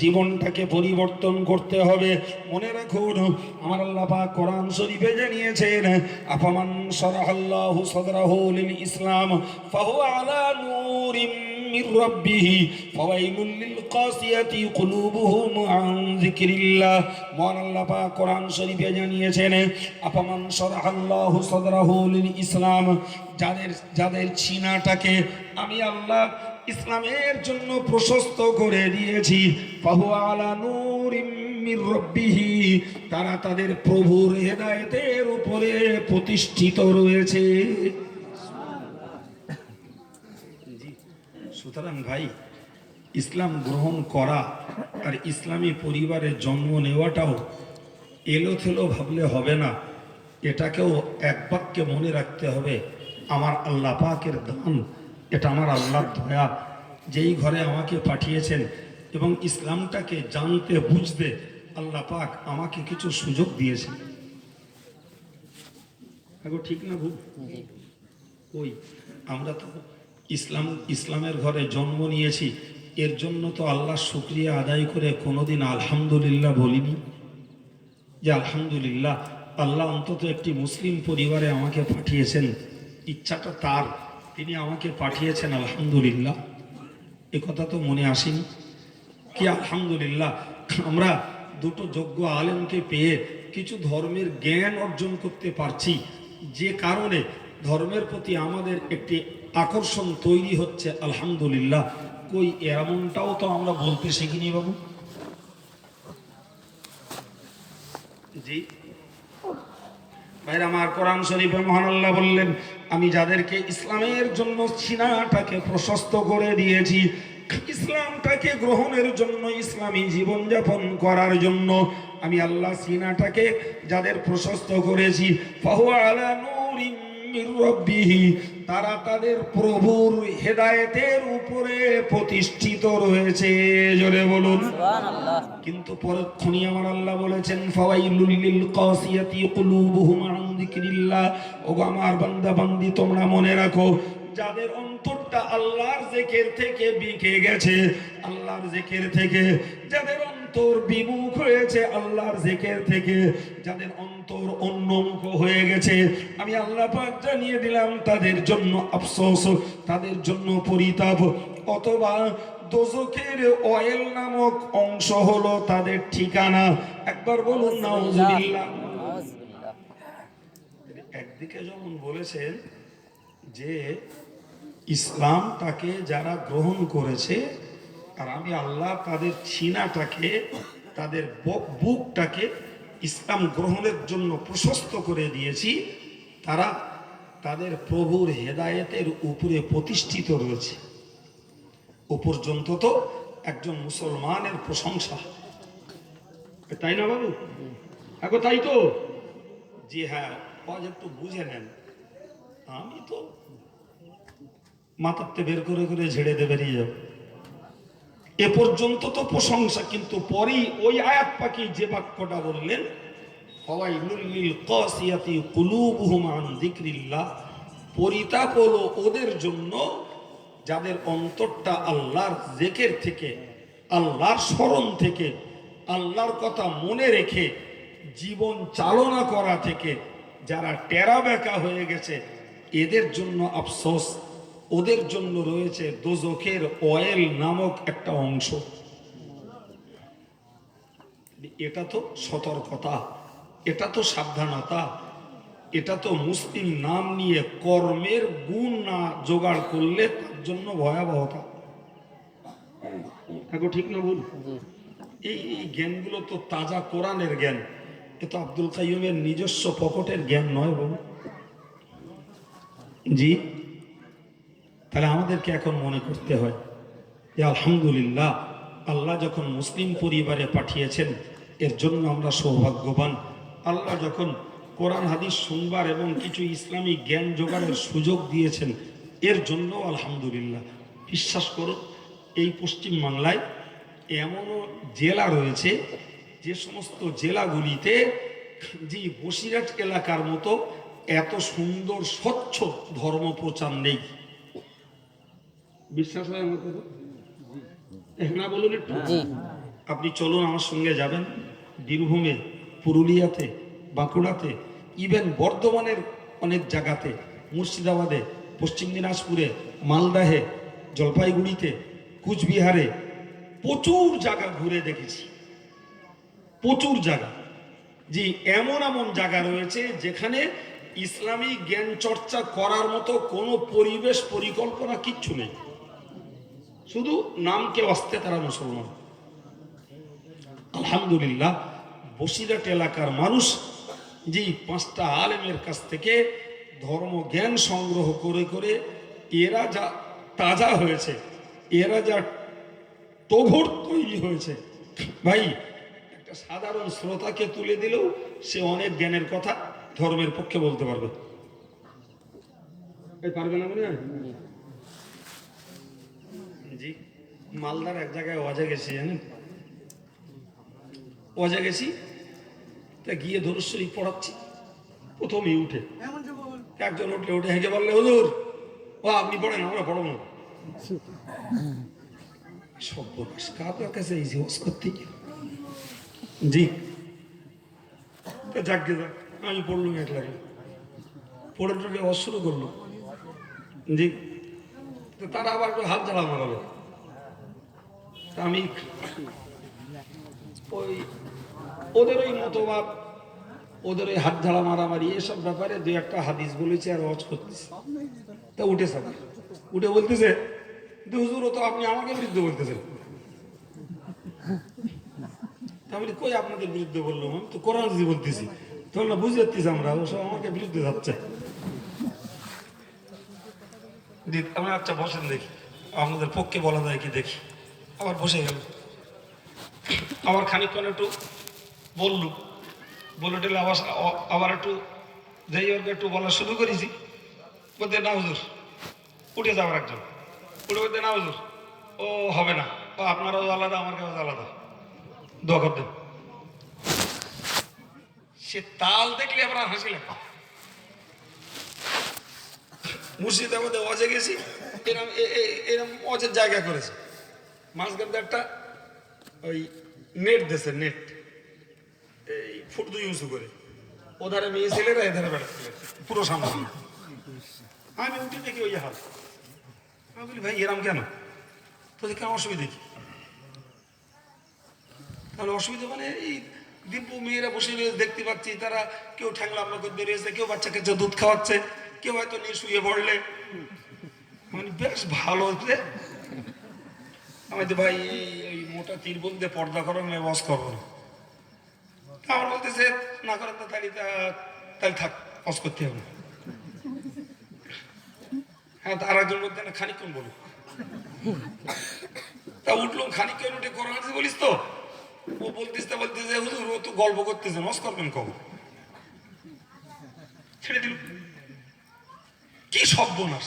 জীবনটাকে পরিবর্তন করতে হবে। মনে রাখুন, আমার আল্লাহ পাক কোরআন শরীফে জানিয়েছেন, আফামান শারাহাল্লাহু সাদরাহু লিল ইসলাম ফাহুয়া আলা নূরিম মির রাব্বিহি ফাওয়াইলুল লিল কাসিয়াতি কুলুবুহুম আন যিকরিল্লাহ। মহান আল্লাহ পাক কোরআন শরীফে জানিয়েছেন, আফামান শারাহাল্লাহু সাদরাহু লিল ইসলাম, যাদের সিনাটাকে আমি আল্লাহ ইসলামের জন্য প্রশস্ত করে দিয়েছি, ফাহুয়া আলা নূরিম মির রাব্বিহি, তারা তাদের প্রভুর হেদায়েতের উপরে প্রতিষ্ঠিত রয়েছে। সুতরাং ভাই, ইসলাম গ্রহণ করা আর ইসলামী পরিবারে জন্ম নেওয়াটাও এলোথেলো ভাবলে হবে না, এটাকেও এক বাক্যে মনে রাখতে হবে, আমার আল্লাহ পাকের দান, এটা আমার আল্লাহর দয়া, যেই ঘরে আমাকে পাঠিয়েছেন এবং ইসলামটাকে জানতে বুঝতে আল্লাহ পাক আমাকে কিছু সুযোগ দিয়েছেন। ঠিক না ভুল? ওই আমরা তো ইসলামের ঘরে জন্ম নিয়েছি, এর জন্য তো আল্লাহ শুকরিয়া আদায় করে কোনোদিন আলহামদুলিল্লাহ বলিনি, যে আলহামদুলিল্লাহ আল্লাহ অন্তত একটি মুসলিম পরিবারে আমাকে পাঠিয়েছেন, ইচ্ছাটা তার, তিনি আমাকে পাঠিয়েছেন, আলহামদুলিল্লাহ। এ কথা তো মনে আসেনি কি? আলহামদুলিল্লাহ আমরা দুটো যোগ্য আলেমকে পেয়ে কিছু ধর্মের জ্ঞান অর্জন করতে পারছি, যে কারণে ধর্মের প্রতি আমাদের একটি আকর্ষণ তৈরি হচ্ছে, আলহামদুলিল্লাহ। কই এমনটাও তো আমরা বলতে শিখিনি বাবু। জি ভাইরা আমার, কোরআন শরীফে মহান আল্লাহ বললেন, আমি যাদেরকে ইসলামের জন্য সিনাটাকে প্রশস্ত করে দিয়েছি, ইসলামটাকে গ্রহণের জন্য, ইসলামী জীবনযাপন করার জন্য আমি আল্লাহ সিনাটাকে যাদের প্রশস্ত করেছি, ফাহুয়া আলা নূরিম মির রাব্বিহি, তারা তাদের প্রভুর হেদায়েতের উপরে প্রতিষ্ঠিত রয়েছে। জোরে বলুন সুবহানাল্লাহ। কিন্তু পরক্ষণই আমার আল্লাহ বলেছেন, ফাওয়াইলুল লিল কাসিয়াতি কুলুবুহুম আন যিকরিল্লাহ। ওগো আমার বান্দা বান্দি, তোমরা মনে রাখো, যাদের অন্তরটা আল্লাহর জিকির থেকে বিকে গেছে, আল্লাহর জিকির থেকে যাদের অন্তর বিমুখ হয়েছে, আল্লাহর জিকির থেকে যাদের অন্তর অন্যমুখ হয়ে গেছে, আমি আল্লাহ পাক জানিয়ে দিলাম, তাদের জন্য আফসোস, তাদের জন্য পরিতাপ, অথবা দোজখের অয়েল নামক অংশ হলো তাদের ঠিকানা। একবার বলুন নাউজুবিল্লাহ। একদিকে যেমন বলেছেন যে ইসলামটাকে যারা গ্রহণ করেছে, আর আমি আল্লাহ তাদের সিনাটাকে, তাদের বুকটাকে ইসলাম গ্রহণের জন্য প্রশস্ত করে দিয়েছি, তারা তাদের প্রভুর হেদায়েতের উপরে প্রতিষ্ঠিত রয়েছে। ও পর্যন্ত তো একজন মুসলমানের প্রশংসা, তাই না বাবু? এখন তাই তো? জি হ্যাঁ, একটু বুঝে নেন, আমি তো মাথাতে বের করে করে ঝেড়ে দিয়ে বেরিয়ে যাব। এ পর্যন্ত তো প্রশংসা, কিন্তু পরেই ওই আয়াত পাকি যে বাক্যটা বললেন, ফাওয়াইলুল লিল কাসিয়াতি কুলুবুহুম আন যিকরিল্লাহ, পরিতাপ হলো ওদের জন্য যাদের অন্তরটা আল্লাহর জিকির থেকে, আল্লাহর স্মরণ থেকে, আল্লাহর কথা মনে রেখে জীবন চালনা করা থেকে যারা টেরা বেঁকা হয়ে গেছে, এদের জন্য আফসোস। ওদের জন্য রয়েছে দোজখের অয়েল নামক একটা অংশ। এটা তো সতর্কতা, এটা তো সাবধানতা, এটা তো মুসলিম নাম নিয়ে কর্মের গুণ না জোগাড় করলে তার জন্য ভয়াবহতা। এখন ঠিক না ভুল? এই জ্ঞানগুলো তো তাজা কোরআনের জ্ঞান, এ তো আব্দুল কাইয়ুমের নিজস্ব পকেটের জ্ঞান নয় বাবু। জি, তাহলে আমাদেরকে এখন মনে করতে হয় যে আলহামদুলিল্লাহ, আল্লাহ যখন মুসলিম পরিবারে পাঠিয়েছেন এর জন্য আমরা সৌভাগ্যবান। আল্লাহ যখন কোরআন হাদিস শুনবার এবং কিছু ইসলামিক জ্ঞান জোগাড়ের সুযোগ দিয়েছেন এর জন্য আলহামদুলিল্লাহ। বিশ্বাস করুন, এই পশ্চিম বাংলায় এমনও জেলা রয়েছে যে সমস্ত জেলাগুলিতে যে বসিরহাট এলাকার মতো এত সুন্দর স্বচ্ছ ধর্ম প্রচার নেই। বিশ্বাস হয় আমার কথা? না বলুন একটু। আপনি চলুন আমার সঙ্গে যাবেন বীরভূমে, পুরুলিয়াতে, বাঁকুড়াতে, ইভেন বর্ধমানের অনেক জায়গাতে, মুর্শিদাবাদে, পশ্চিম দিনাজপুরে, মালদাহে, জলপাইগুড়িতে, কুচবিহারে প্রচুর জায়গা ঘুরে দেখেছি, প্রচুর জায়গা। জি, এমন এমন জায়গা রয়েছে যেখানে ইসলামী জ্ঞান চর্চা করার মতো কোনো পরিবেশ পরিকল্পনা কিচ্ছু নেই, শুধু নামকে অস্তে তারা মুসলমান। আলহামদুলিল্লাহ, বসিরহাট এলাকার মানুষ যে 5টা আলেমের কাছ থেকে ধর্ম জ্ঞান সংগ্রহ করে করে এরা যা তাজা হয়েছে, এরা যা টঘর তৈরি হয়েছে, ভাই একটা সাধারণ শ্রোতাকে তুলে দিলেও সে অনেক জ্ঞানের কথা ধর্মের পক্ষে বলতে পারবে। পারবে না মনে হয়? জি, মালদার এক জায়গায় ওয়াজে গেছি, জানেন? ওয়াজে গেছি, তা গিয়ে দরুদ শরীফ পড়াচ্ছি, প্রথমেই উঠে একজন উঠে হেঁকে বললে, হুজুর ও আপনি পড়েন, আমরা পড়ব না। সর্বনাশ, কার কাছে এই জিজ্ঞেস করতে? জি, যাক গে যাক, আমি পড়লুম এক লাগে, পড়ে টড়ে অশুরু করলো। জি, তো তারা আবার একটু হাত জ্বালা মারালো। আমি ওই ওদের ওই মতবাদ, ওদের ওই হাত ঝাড়া মারামারি এসব ব্যাপারে 2-1টা হাদিস বলেছে আর ওয়াজ করতেছে। তা উঠে সব উঠে বলতেছে, হুজুর ও তো আপনি আমাকে বিরুদ্ধে বলতেছেন। আমি কই আপনাদের বিরুদ্ধে বললাম? আমি তো কোরআন হাদিস বলতেছি। তখন না বুঝে যাচ্ছিস আমরা, ও সব আমাকে বিরুদ্ধে যাচ্ছে। আমি আচ্ছা বসেন দেখি, আপনাদের পক্ষে বলা যায় কি দেখি। আবার বসে গেল, আবার খানিকক্ষণ একটু বললু, বলে টেলে আবার একটু যাই ওর একটু বলা শুরু করেছি। বলতে না হুজুর, উঠে যাবার একজন উঠে বলতে না হুজুর ও হবে না, ও আপনারাও আলাদা আমার কাছে আলাদা, দোয়া করতেন। সে তাল দেখলে আবার হাসি লাগা। মুর্শিদাবাদে অজে গেছি, এরম এরম অজের জায়গা করেছে, মাঝখানে একটা ওই নেট দেশে নেট, এই ফুট 2 উঁচু করে, ওধারে মেয়ে ছেলেরা এধারে বেড়া পুরো সামনে। আমি উঠে দেখি ওই হাল, আমি বলি ভাই এরম কেন? তো কেন অসুবিধা কি? তাহলে অসুবিধা মানে এই দিব্য মেয়েরা বসে রয়েছে দেখতে পাচ্ছি, তারা কেউ ঠ্যাংলা আমরা করতে রয়েছে, কেউ বাচ্চাকে দুধ খাওয়াচ্ছে, কেউ হয়তো নিয়ে শুয়ে পড়লে, মানে বেশ ভালো হচ্ছে। আমি তো ভাই এই মোটা তীরবল দিয়ে পর্দা করো, আমি ওয়াজ করবো না। আমার বলতেছে না করেন তো তাহলে থাক, ওয়াজ করতে হবে না। হ্যাঁ, তার একজন বলতে না খানিকক্ষণ বলো। তা উঠলাম, খানিকক্ষণ উঠে কোরআন হাদিস বলিস তো? ও বলতেছে হুজুর ও তো গল্প করতেছে, ওয়াজ করবেন কখন? ছেড়ে দিল। কি সর্বনাশ!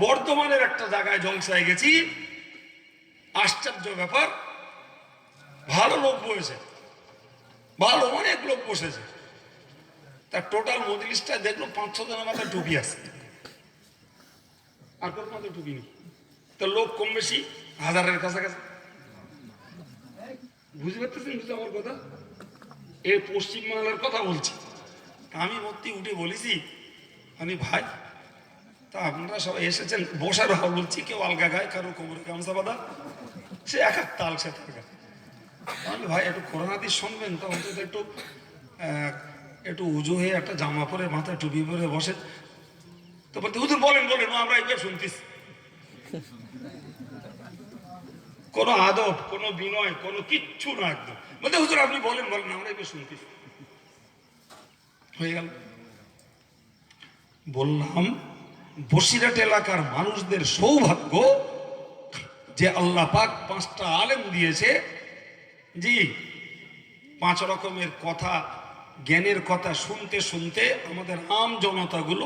বর্ধমানের একটা জায়গায় জলসায় গেছি, আশ্চর্য ব্যাপার, ভালো লোক বসেছে, ভালো অনেক লোক বসেছে, তার টোটাল মজলিসটা দেখলো 5-6 জনের মাথায় টুপি আছে, আর কোনো মাথায় টুপি নেই। তো লোক কম বেশি হাজারের কাছাকাছি। বুঝতে পারতেছেন বুঝতে আমার কথা? এই পশ্চিমবাংলার কথা বলছি। আমি মূর্তি উঠে বলেছি, আমি ভাই তা আপনারা সবাই এসেছেন, বসার হল বলছি, কেউ আলগা গায়ে, কারো কোমরে গামছা বাঁধা, সে এক এক তাল সে থাকা। আমি ভাই একটু করোনাদি শুনবেন তো অন্তত একটু উজু হয়ে একটা জামা পরে মাথায় টুপি পরে বসে। তো বলতে হুজুর বলেন বলেন, আমরা এবার শুনতেছি। কোনো আদব, কোনো বিনয়, কোনো কিচ্ছু না, একদম বলতে হুজুর আপনি বলেন বলেন, আমরা এবার শুনতেছি। হয়ে গেল। বললাম বসিরহাট এলাকার মানুষদের সৌভাগ্য যে আল্লাহ পাক 5টা আলেম দিয়েছে। জি, 5 রকমের কথা, জ্ঞানের কথা শুনতে শুনতে আমাদের আম জনতাগুলো,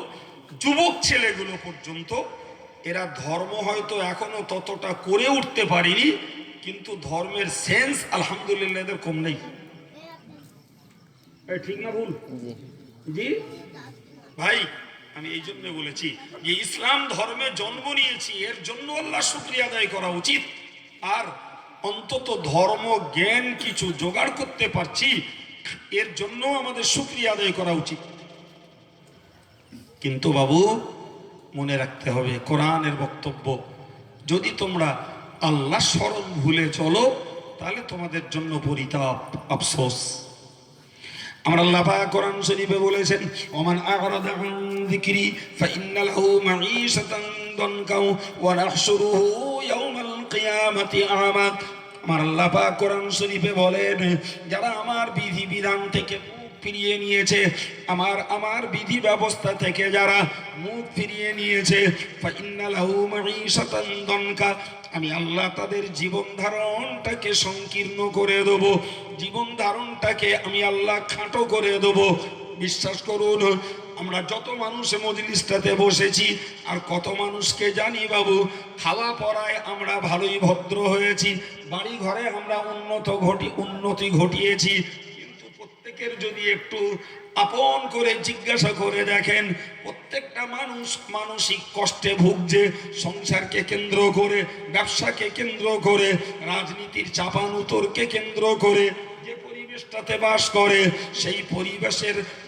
যুবক ছেলেগুলো পর্যন্ত, এরা ধর্ম হয়তো এখনো ততটা করে উঠতে পারিনি, কিন্তু ধর্মের সেন্স আলহামদুলিল্লাহ এদের কম নেই। ঠিক না ভুল? জি ভাই, আমি এই জন্য বলেছি যে ইসলাম ধর্মে জন্ম নিয়েছি, এর জন্য আল্লাহ শুকরিয়া আদায় করা উচিত। আর অন্তত ধর্ম জ্ঞান কিছু জোগাড় করতে পারছি, এর জন্য আমাদের শুকরিয়া আদায় করা উচিত। কিন্তু বাবু মনে রাখতে হবে, কোরআনের বক্তব্য, যদি তোমরা আল্লাহ স্মরণ ভুলে চলো তাহলে তোমাদের জন্য পরিতাপ, আফসোস। আমার আল্লাহ পাক কোরআন শরীফে বলেছেন, ওমান আ'রাদা আন যিকরি ফাইন্না লাহু মাঈশাতান দানকা ওয়া নাহশুরুহু ইয়াওমাল কিয়ামাতি আ'মা। আমার আল্লাহ পাক কোরআন শরীফে বলেন, যারা আমার বিধি বিধান থেকে মুখ ফিরিয়ে নিয়েছে, আমার বিধি ব্যবস্থা থেকে যারা মুখ ফিরিয়ে নিয়েছে, ফাইন্না লাহু মাঈশাতান দানকা, আমি আল্লাহ তাদের জীবন ধারণটাকে সংকীর্ণ করে দেব, জীবন ধারণটাকে আমি আল্লাহ খাটো করে দেব। বিশ্বাস করুন, আমরা যত মানুষ মজলিসটাতে বসেছি আর কত মানুষকে জানি বাবু, খাওয়া পড়ায় আমরা ভালোই ভদ্র হয়েছি, বাড়ি ঘরে আমরা উন্নতি ঘটিয়েছি, কিন্তু প্রত্যেকের যদি একটু আপন করে জিজ্ঞাসা করে দেখেন, প্রত্যেকটা মানুষ মানসিক কষ্টে ভুগছে, সংসারকে কেন্দ্র করে, ব্যবসাকে কেন্দ্র করে, রাজনীতির চাপানুতোরকে কেন্দ্র করে যে পরিবেশটাতে বাস করে, সেই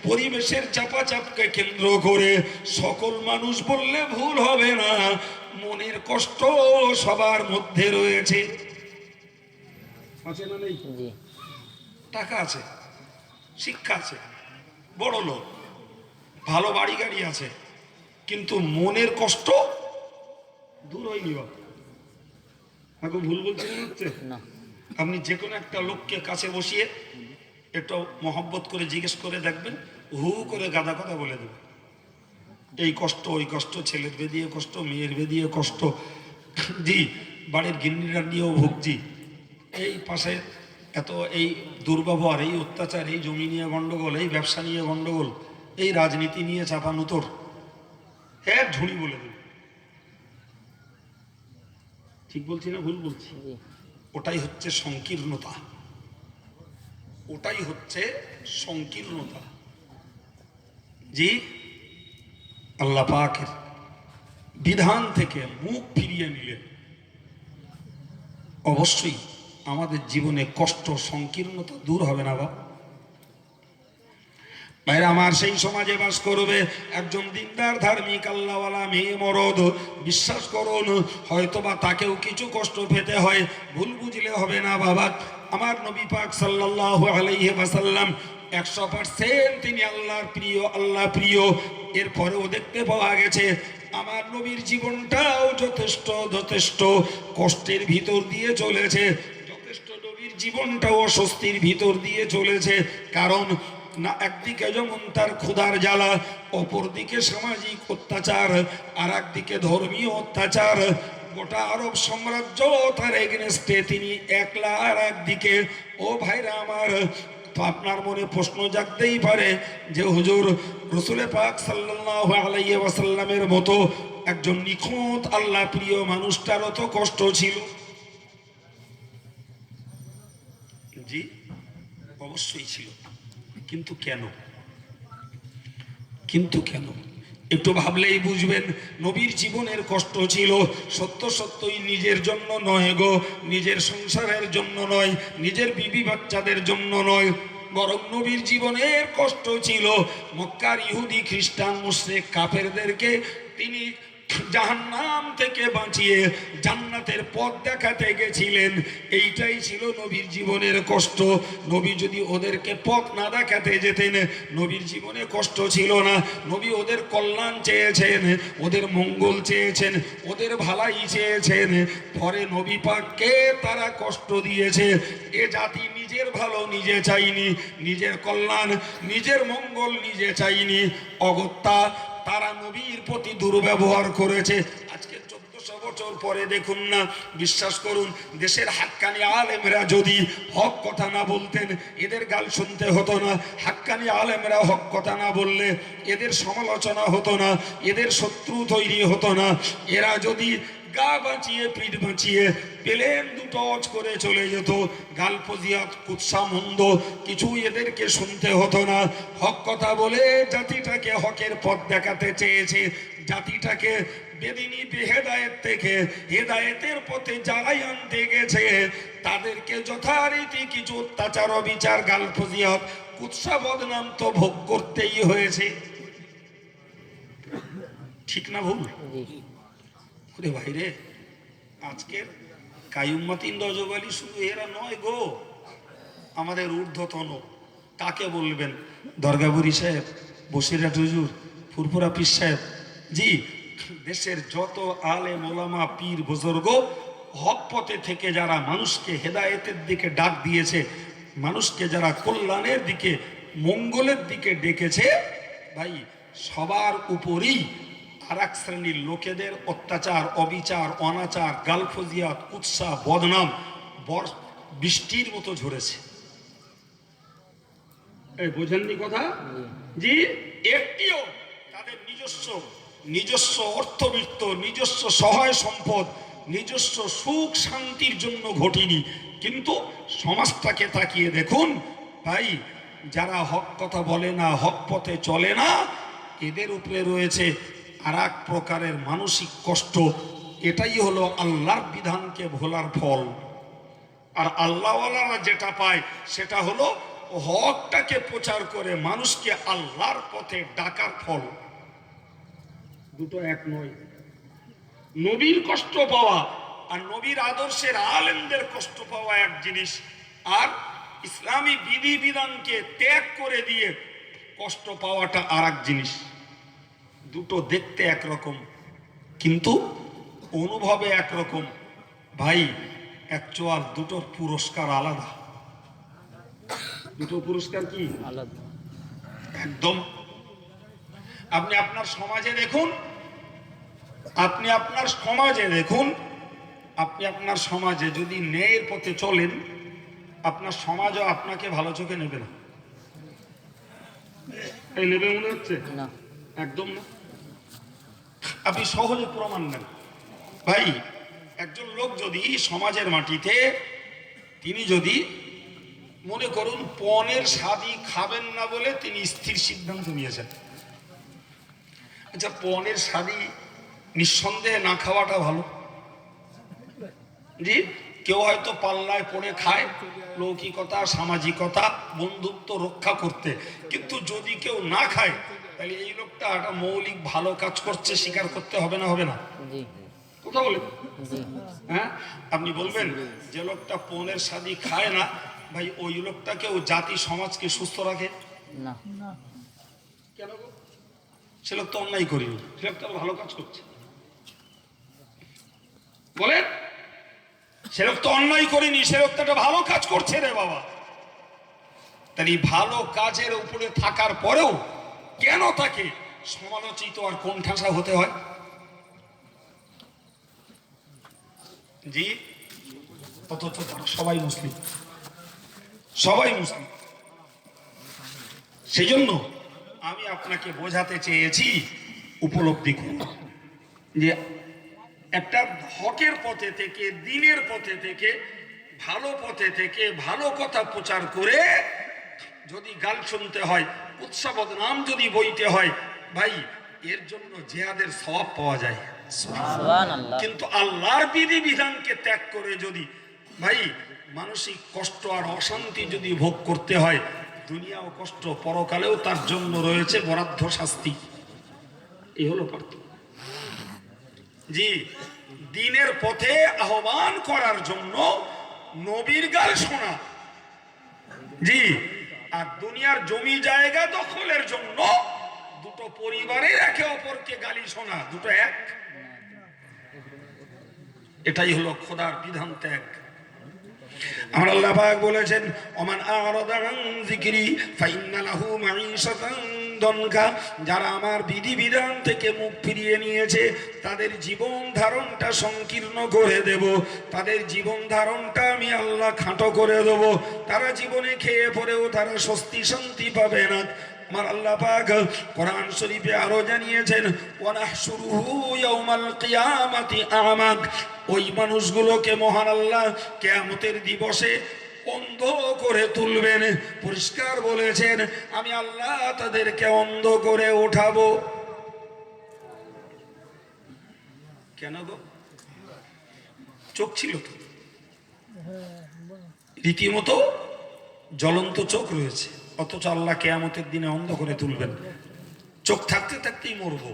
পরিবেশের চাপাচাপকে কেন্দ্র করে সকল মানুষ বললে ভুল হবে না, মনের কষ্ট সবার মধ্যে রয়েছে। আছে না নেই? টাকা আছে, শিক্ষা আছে, বড় লোক, ভালো বাড়ি গাড়ি আছে, কিন্তু মনের কষ্ট দূর হয়নি। বাবা ভুল বলছি মনে হচ্ছে? আপনি যে কোনো একটা লোককে কাছে বসিয়ে একটু মহব্বত করে জিজ্ঞেস করে দেখবেন, হু করে গাদা কথা বলে দেবে, এই কষ্ট ওই কষ্ট, ছেলের বেদিয়ে কষ্ট, মেয়ের বেদিয়ে কষ্ট, জি বাড়ির গিন্নিরা নিয়েও ভুগছি, এই পাশে এত এই দুর্ব্যবহার, এই অত্যাচার, এই জমি নিয়ে গন্ডগোল, এই ব্যবসা নিয়ে গন্ডগোল, এই রাজনীতি নিয়ে চাপানুতোর, হ্যাঁ ঝুড়ি বলে দেবে। ঠিক বলছি না ভুল বলছি? ওটাই হচ্ছে সংকীর্ণতা, ওটাই হচ্ছে সংকীর্ণতা। জি, আল্লাহ পাকের বিধান থেকে মুখ ফিরিয়ে নিলে অবশ্যই আমাদের জীবনে কষ্ট, সংকীর্ণতা দূর হবে না। বাবা ভাইরা আমার, সেই সমাজে বাস করবে একজন দিনদার ধার্মিক আল্লাহওয়ালা মেয়ে মরদ, বিশ্বাস করুন হয়তোবা তাকেও কিছু কষ্ট পেতে হয়, ভুল বুঝলে হবে না বাবা। আমার নবী পাক সাল্লাল্লাহু আলাইহি ওয়াসাল্লাম 100% তিনি আল্লাহর প্রিয়, আল্লাহ প্রিয়। এরপরেও দেখতে পাওয়া গেছে আমার নবীর জীবনটাও যথেষ্ট কষ্টের ভিতর দিয়ে চলেছে, যথেষ্ট নবীর জীবনটাও অস্বস্তির ভিতর দিয়ে চলেছে। কারণ না, একদিকে যেমন তার ক্ষুধার জ্বালা, অপরদিকে সামাজিক অত্যাচার, আর একদিকে ধর্মীয় অত্যাচার, গোটা আরব সাম্রাজ্য তার এগেনস্টে তিনি একলা। আর একদিকে ও ভাইরা আমার, তো আপনার মনে প্রশ্ন জাগতেই পারে যে হুজুর, রসুল পাক সাল্লাল্লাহু আলাইহি ওয়াসাল্লামের মতো একজন নিখুঁত আল্লাহ প্রিয় মানুষটারও তো কষ্ট ছিল। জি অবশ্যই ছিল, কিন্তু কেন? কিন্তু কেন? একটু ভাবলেই বুঝবেন নবীর জীবনের কষ্ট ছিল সত্য সত্যই নিজের জন্য নয় গো, নিজের সংসারের জন্য নয়, নিজের বিবি বাচ্চাদের জন্য নয়, বরং নবীর জীবনের কষ্ট ছিল মক্কার ইহুদি খ্রিস্টান মুশরিক কাফেরদেরকে তিনি জাহান্নাম থেকে বাঁচিয়ে জান্নাতের পথ দেখাতে গেছিলেন। এইটাই ছিল নবীর জীবনের কষ্ট। নবী যদি ওদেরকে পথ না দেখাতে যেতেন, নবীর জীবনে কষ্ট ছিল না। নবী ওদের কল্যাণ চেয়েছেন, ওদের মঙ্গল চেয়েছেন, ওদের ভালাই চেয়েছেন। পরে নবী পাককে তারা কষ্ট দিয়েছে। এ জাতি নিজের ভালো নিজে চাইনি, নিজের কল্যাণ নিজের মঙ্গল নিজে চাইনি, অগত্যা তারা নবীর প্রতি দুর্ব্যবহার করেছে। আজকে 1400 বছর পরে দেখুন না, বিশ্বাস করুন, দেশের হাক্কানি আলেমরা যদি হক কথা না বলতেন এদের গাল শুনতে হতো না। হাক্কানি আলেমরা হক কথা না বললে এদের সমালোচনা হতো না, এদের শত্রু তৈরি হতো না। এরা যদি গা বাঁচিয়ে পিঠ বাঁচিয়ে পেলেন দুটো অজ করে চলে যেত, গাল ফজিয়াত কুৎসা মন্দ কিছু এদেরকে শুনতে হতো না। হক কথা বলে জাতিটাকে হকের পথ দেখাতে চেয়েছে, জাতিটাকে বেদিনী বেহেদায়েত থেকে হেদায়েতের পথে যারাই আনতে গেছে তাদেরকে যথারীতি কিছু অত্যাচার অবিচার গাল ফজিয়াত কুৎসা বদনাম তো ভোগ করতেই হয়েছে। ঠিক না ভুল? জি। ওরে ভাইরে, আজকের কায়ুম্মাতিন রজব আলী শুধু এরা নয় গো, আমাদের ঊর্ধ্বতন কাকে বলবেন? দরগাবুরি সাহেব, বসিরহাট হুজুর, ফুরফুরা পীর সাহেব, জি, দেশের যত আলেম ওলামা পীর বুজুর্গ হক পথে থেকে যারা মানুষকে হেদায়েতের দিকে ডাক দিয়েছে, মানুষকে যারা কল্যাণের দিকে মঙ্গলের দিকে ডেকেছে, ভাই সবার উপরেই আর এক শ্রেণীর লোকেদের অত্যাচার অবিচার অনাচার গালফজিয়াত কুৎসা বদনাম বৃষ্টির মতো ঝরেছে। এই বোঝেননি কথা? জি, একটিও তাদের নিজস্ব অর্থবিত্ত, নিজস্ব সহায় সম্পদ, নিজস্ব সুখ শান্তির জন্য ঘটেনি। কিন্তু সমাজটাকে তাকিয়ে দেখুন ভাই, যারা হক কথা বলে না, হক পথে চলে না, এদের উপরে রয়েছে আর এক প্রকারের মানসিক কষ্ট। এটাই হলো আল্লাহর বিধানকে ভোলার ফল। আর আল্লাহওয়ালারা যেটা পায় সেটা হলো হকটাকে প্রচার করে মানুষকে আল্লাহর পথে ডাকার ফল। দুটো এক নয়। নবীর কষ্ট পাওয়া আর নবীর আদর্শের আলেমদের কষ্ট পাওয়া এক জিনিস, আর ইসলামী বিধি বিধানকে ত্যাগ করে দিয়ে কষ্ট পাওয়াটা আর এক জিনিস। দুটো দেখতে একরকম কিন্তু অনুভবে একরকম। ভাই অ্যাকচুয়াল দুটোর পুরস্কার আলাদা। দুটো পুরস্কার কি আলাদা? একদম। আপনি আপনার সমাজে দেখুন, আপনি আপনার সমাজে যদি ন্যায়ের পথে চলেন, আপনার সমাজও আপনাকে ভালো চোখে নেবে না। এই নেবে মনে হচ্ছে? না। একদম না। আপনি সহজে প্রমাণ নেন। ভাই একজন লোক যদি সমাজের মাটিতে তিনি যদি মনে করুন পনের স্বাদই খাবেন না বলে তিনি স্থির সিদ্ধান্ত নিয়েছেন, আচ্ছা পনের স্বাদই নিঃসন্দেহে না খাওয়াটা ভালো। জি, কেউ হয়তো পাল্লায় পড়ে খায় লৌকিকতা সামাজিকতা বন্ধুত্ব রক্ষা করতে, কিন্তু যদি কেউ না খায় তাহলে এই লোকটা একটা মৌলিক ভালো কাজ করছে, স্বীকার করতে হবে না? হবে না? জি। কথা বলেন। জি। হ্যাঁ, আপনি বলবেন যে লোকটা পনের স্বাদই খায় না, ভাই ওই লোকটাকেও জাতি সমাজকে সুস্থ রাখে না। কেন গো? সে লোক তো অন্যায় করিনি, সে লোক তো ভালো কাজ করছে। বলেন, সে লোক তো অন্যায় করিনি, সে লোক তো একটা ভালো কাজ করছে রে বাবা। তাই ভালো কাজের উপরে থাকার পরেও কেন তাকে সমালোচিত আর কোণঠাসা হতে হয়? জি, অথচ তারা সবাই মুসলিম, সবাই মুসলিম। সেই জন্য আমি আপনাকে বোঝাতে চেয়েছি, উপলব্ধি করুন যে একটা হকের পথে থেকে, দিনের পথে থেকে, ভালো পথে থেকে ভালো কথা প্রচার করে যদি গাল শুনতে হয়, উৎসাহ বদনাম যদি বইতে হয়, ভাই এর জন্য জিহাদের সওয়াব পাওয়া যায়, সুবহানাল্লাহ। কিন্তু আল্লাহর বিধি বিধানকে ত্যাগ করে যদি ভাই মানসিক কষ্ট আর অশান্তি যদি ভোগ করতে হয়, দুনিয়াও কষ্ট, পরকালেও তার জন্য রয়েছে বরাদ্দ শাস্তি। এই হলো পার্থক্য। জি, দিনের পথে আহ্বান করার জন্য নবীর গাল শোনা, জি, আর দুনিয়ার জমি জায়গা দখলের জন্য দুটো পরিবারের একে অপরকে গালি শোনা, দুটো এক। এটাই হলো খোদার বিধান ত্যাগ। আমার আল্লাহ পাক বলেছেন, ওমান আরাদা আন যিকরি ফাইন্না লাহু মাঈশাতান দনকা, যারা আমার বিধি বিধান থেকে মুখ ফিরিয়ে নিয়েছে তাদের জীবন ধারণটা সংকীর্ণ করে দেব, তাদের জীবন ধারণটা আমি আল্লাহ খাটো করে দেব, তারা জীবনে খেয়ে পরেও তারা স্বস্তি শান্তি পাবে না। আমার আল্লাহ পাক কোরআন শরীফে আরো জানিয়েছেন, ওয়ানাহশুরুহু ইয়াউমাল কিয়ামাতি আমাক, ওই মানুষগুলোকে মহান আল্লাহ কিয়ামতের দিবসে অন্ধ করে তুলবেন। পরিষ্কার বলেছেন, আমি আল্লাহ তাদেরকে অন্ধ করে ওঠাবো। কেন গো? চোখ ছিল তো, রীতিমতো জ্বলন্ত চোখ রয়েছে, অথচ আল্লাহ কিয়ামতের দিনে অন্ধ করে তুলবেন। চোখ থাকতে থাকতেই মরবো,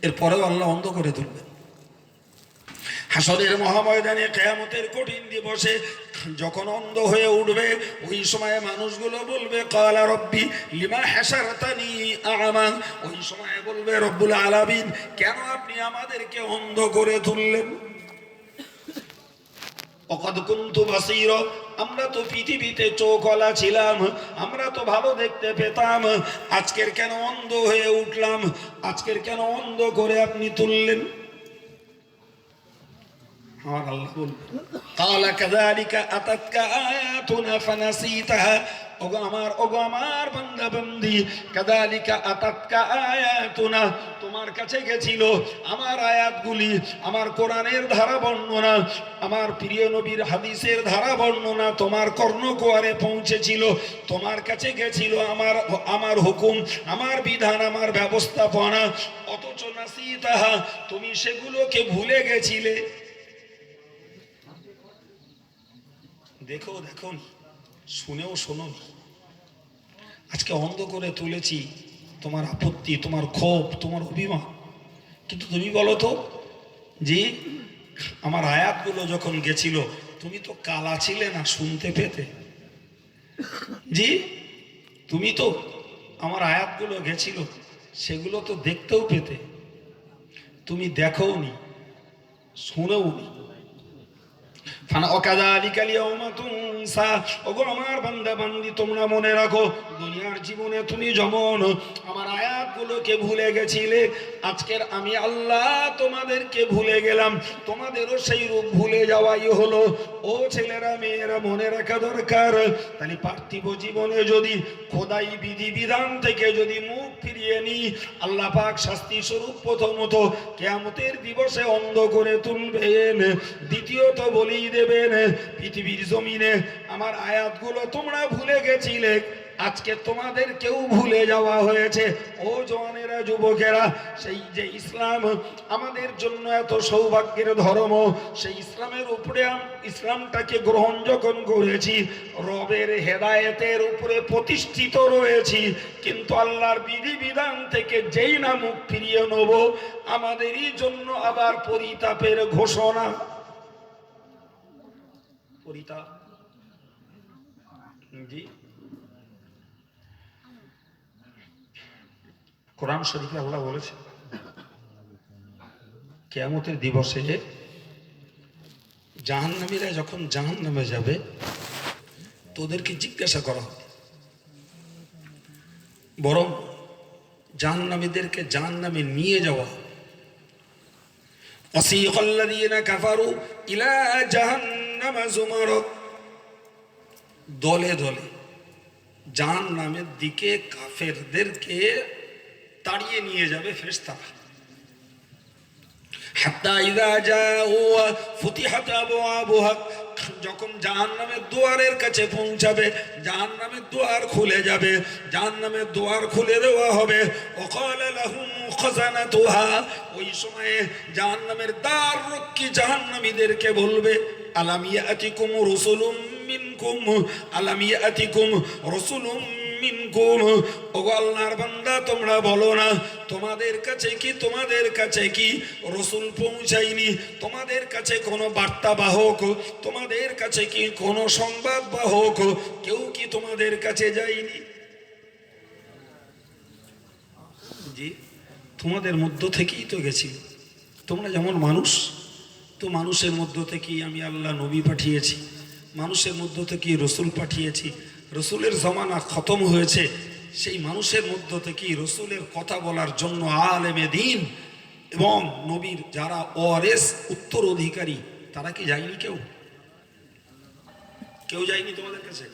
এরপরেও আল্লাহ অন্ধ করে তুলবেন। হাসরের মহাময়দানে কিয়ামতের কঠিন দিবসে যখন অন্ধ হয়ে উঠবে, ওই সময় মানুষগুলো বলবে, ক্বালা রব্বি লিমা হাসারতানি আ'মা, ওই সময় বলবে, রব্বুল আলামিন কেন আপনি আমাদেরকে অন্ধ করে তুললেন? ওয়াকাদ কুনতু বাসীরা, আমরা তো পৃথিবীতে চোখওয়ালা ছিলাম, আমরা তো ভালো দেখতে পেতাম, আজকের কেন অন্ধ হয়ে উঠলাম? আজকের কেন অন্ধ করে আপনি তুললেন? আমার আল্লাহ বলবেন, ক্বালা কাযালিকা আতাতকা আয়াতুনা ফানাসিতাহা, ওগো আমার বান্দা বান্দি, কাযালিকা আতাতকা আয়াতুনা, তোমার কাছে গেছিল আমার আয়াতগুলি, আমার কোরআনের ধারা বর্ণনা, আমার প্রিয় নবীর হাদিসের ধারা বর্ণনা তোমার কর্ণকুয়ারে পৌঁছেছিল, তোমার কাছে গেছিল আমার হুকুম, আমার বিধান, আমার ব্যবস্থাপনা, অথচ নাসিতাহা, তুমি সেগুলোকে ভুলে গেছিলে। দেখো দেখো, শুনেও শোনো, আজকে অন্ধ করে তুলেছি, তোমার আপত্তি, তোমার ক্ষোভ, তোমার অভিমান, কিন্তু তুমি বলো তো, জি, আমার আয়াতগুলো যখন গেছিল তুমি তো কালা ছিলে না, শুনতে পেতে? জি, তুমি তো আমার আয়াতগুলো গেছিল সেগুলো তো দেখতেও পেতে, তুমি দেখোও নি, শুনেও নি। আমার বান্দা বান্দি, তোমরা মনে রাখো, দুনিয়ার জীবনে তুমি যেমন আমার আয়াতগুলোকে ভুলে গেছিলে, আজকের আমি আল্লাহ তোমাদেরকে ভুলে গেলাম, তোমাদেরও সেই রূপ ভুলে যাওয়াই হলো। ও ছেলেরা মেয়েরা, মনে রাখা দরকার, তাহলে পার্থিব জীবনে যদি খোদাই বিধি বিধান থেকে যদি মুখ ফিরিয়ে নি, আল্লাহ পাক শাস্তি স্বরূপ প্রথমত কিয়ামতের দিবসে অন্ধ করে তুলবেন, দ্বিতীয়ত বলেই দেবেন, পৃথিবীর জমিনে আমার আয়াতগুলো তোমরা ভুলে গেছিলে, আজকে তোমাদের কেউ ভুলে যাওয়া হয়েছে। ও জওয়ানেরা, যুবকেরা, সেই যে ইসলাম আমাদের জন্য এত সৌভাগ্যের ধর্ম, সেই ইসলামের উপরে ইসলামটাকে গ্রহণ যখন করেছি, রবের হেদায়েতের উপরে প্রতিষ্ঠিত রয়েছি, কিন্তু আল্লাহর বিধি বিধান থেকে যেই না মুখ ফিরিয়ে নেব, আমাদেরই জন্য আবার পরিতাপের ঘোষণা। পরিতাপ, জি, কোরআন শরীফে আল্লাহ বলেছে, কিয়ামতের দিবসে জাহান্নামীরা যখন জাহান্নামে যাবে, তোদেরকে জিজ্ঞাসা করা হবে, বরং জাহান্নামীদেরকে জাহান্নামে নিয়ে যাওয়া। ওয়াসিকাল্লাযীনা কাফারু ইলা জাহান্নামা যুমারা, দলে দলে জাহান্নামের দিকে কাফেরদেরকে তাড়িয়ে নিয়ে যাবে ফেরেশতারা। হাত্তা ইযা জাউ ফুতিহাত আবওয়াবুহা, যখন জাহান্নামের দুয়ারের কাছে পৌঁছাবে, জাহান্নামের দুয়ার খুলে যাবে, জাহান্নামের দুয়ার খুলে দেওয়া হবে। ওয়াকালা লাহুম খাজানাতুহা, ওই সময়ে জাহান্নামের দ্বার রক্ষী জাহান্নামীদেরকে বলবে, আলাম ইয়াতিকুম রাসূলুম মিনকুম, আলাম ইয়াতিকুম রাসূলুম মিনকুম, ওগো আল্লাহর বান্দা তোমরা বলো না তোমাদের কাছে কি রাসূল পৌঁছায়নি? তোমাদের কাছে কোনো বার্তা বাহক, তোমাদের কাছে কি কোনো সংবাদ বাহক কেউ কি তোমাদের কাছে যায়নি? জি, তোমাদের মধ্য থেকেই তো গেছি। তোমরা যেমন মানুষ, তো মানুষের মধ্য থেকেই আমি আল্লাহ নবী পাঠিয়েছি, মানুষের মধ্য থেকেই রসুল পাঠিয়েছি। রসুলের জমানা খতম হয়েছে, সেই মানুষের মধ্য থেকেই রসুলের কথা বলার জন্য আলেমে দিন এবং নবীর যারা ওয়ারেস উত্তর অধিকারী, তারা কি যায়নি? কেউ যায়নি তোমাদের কাছে?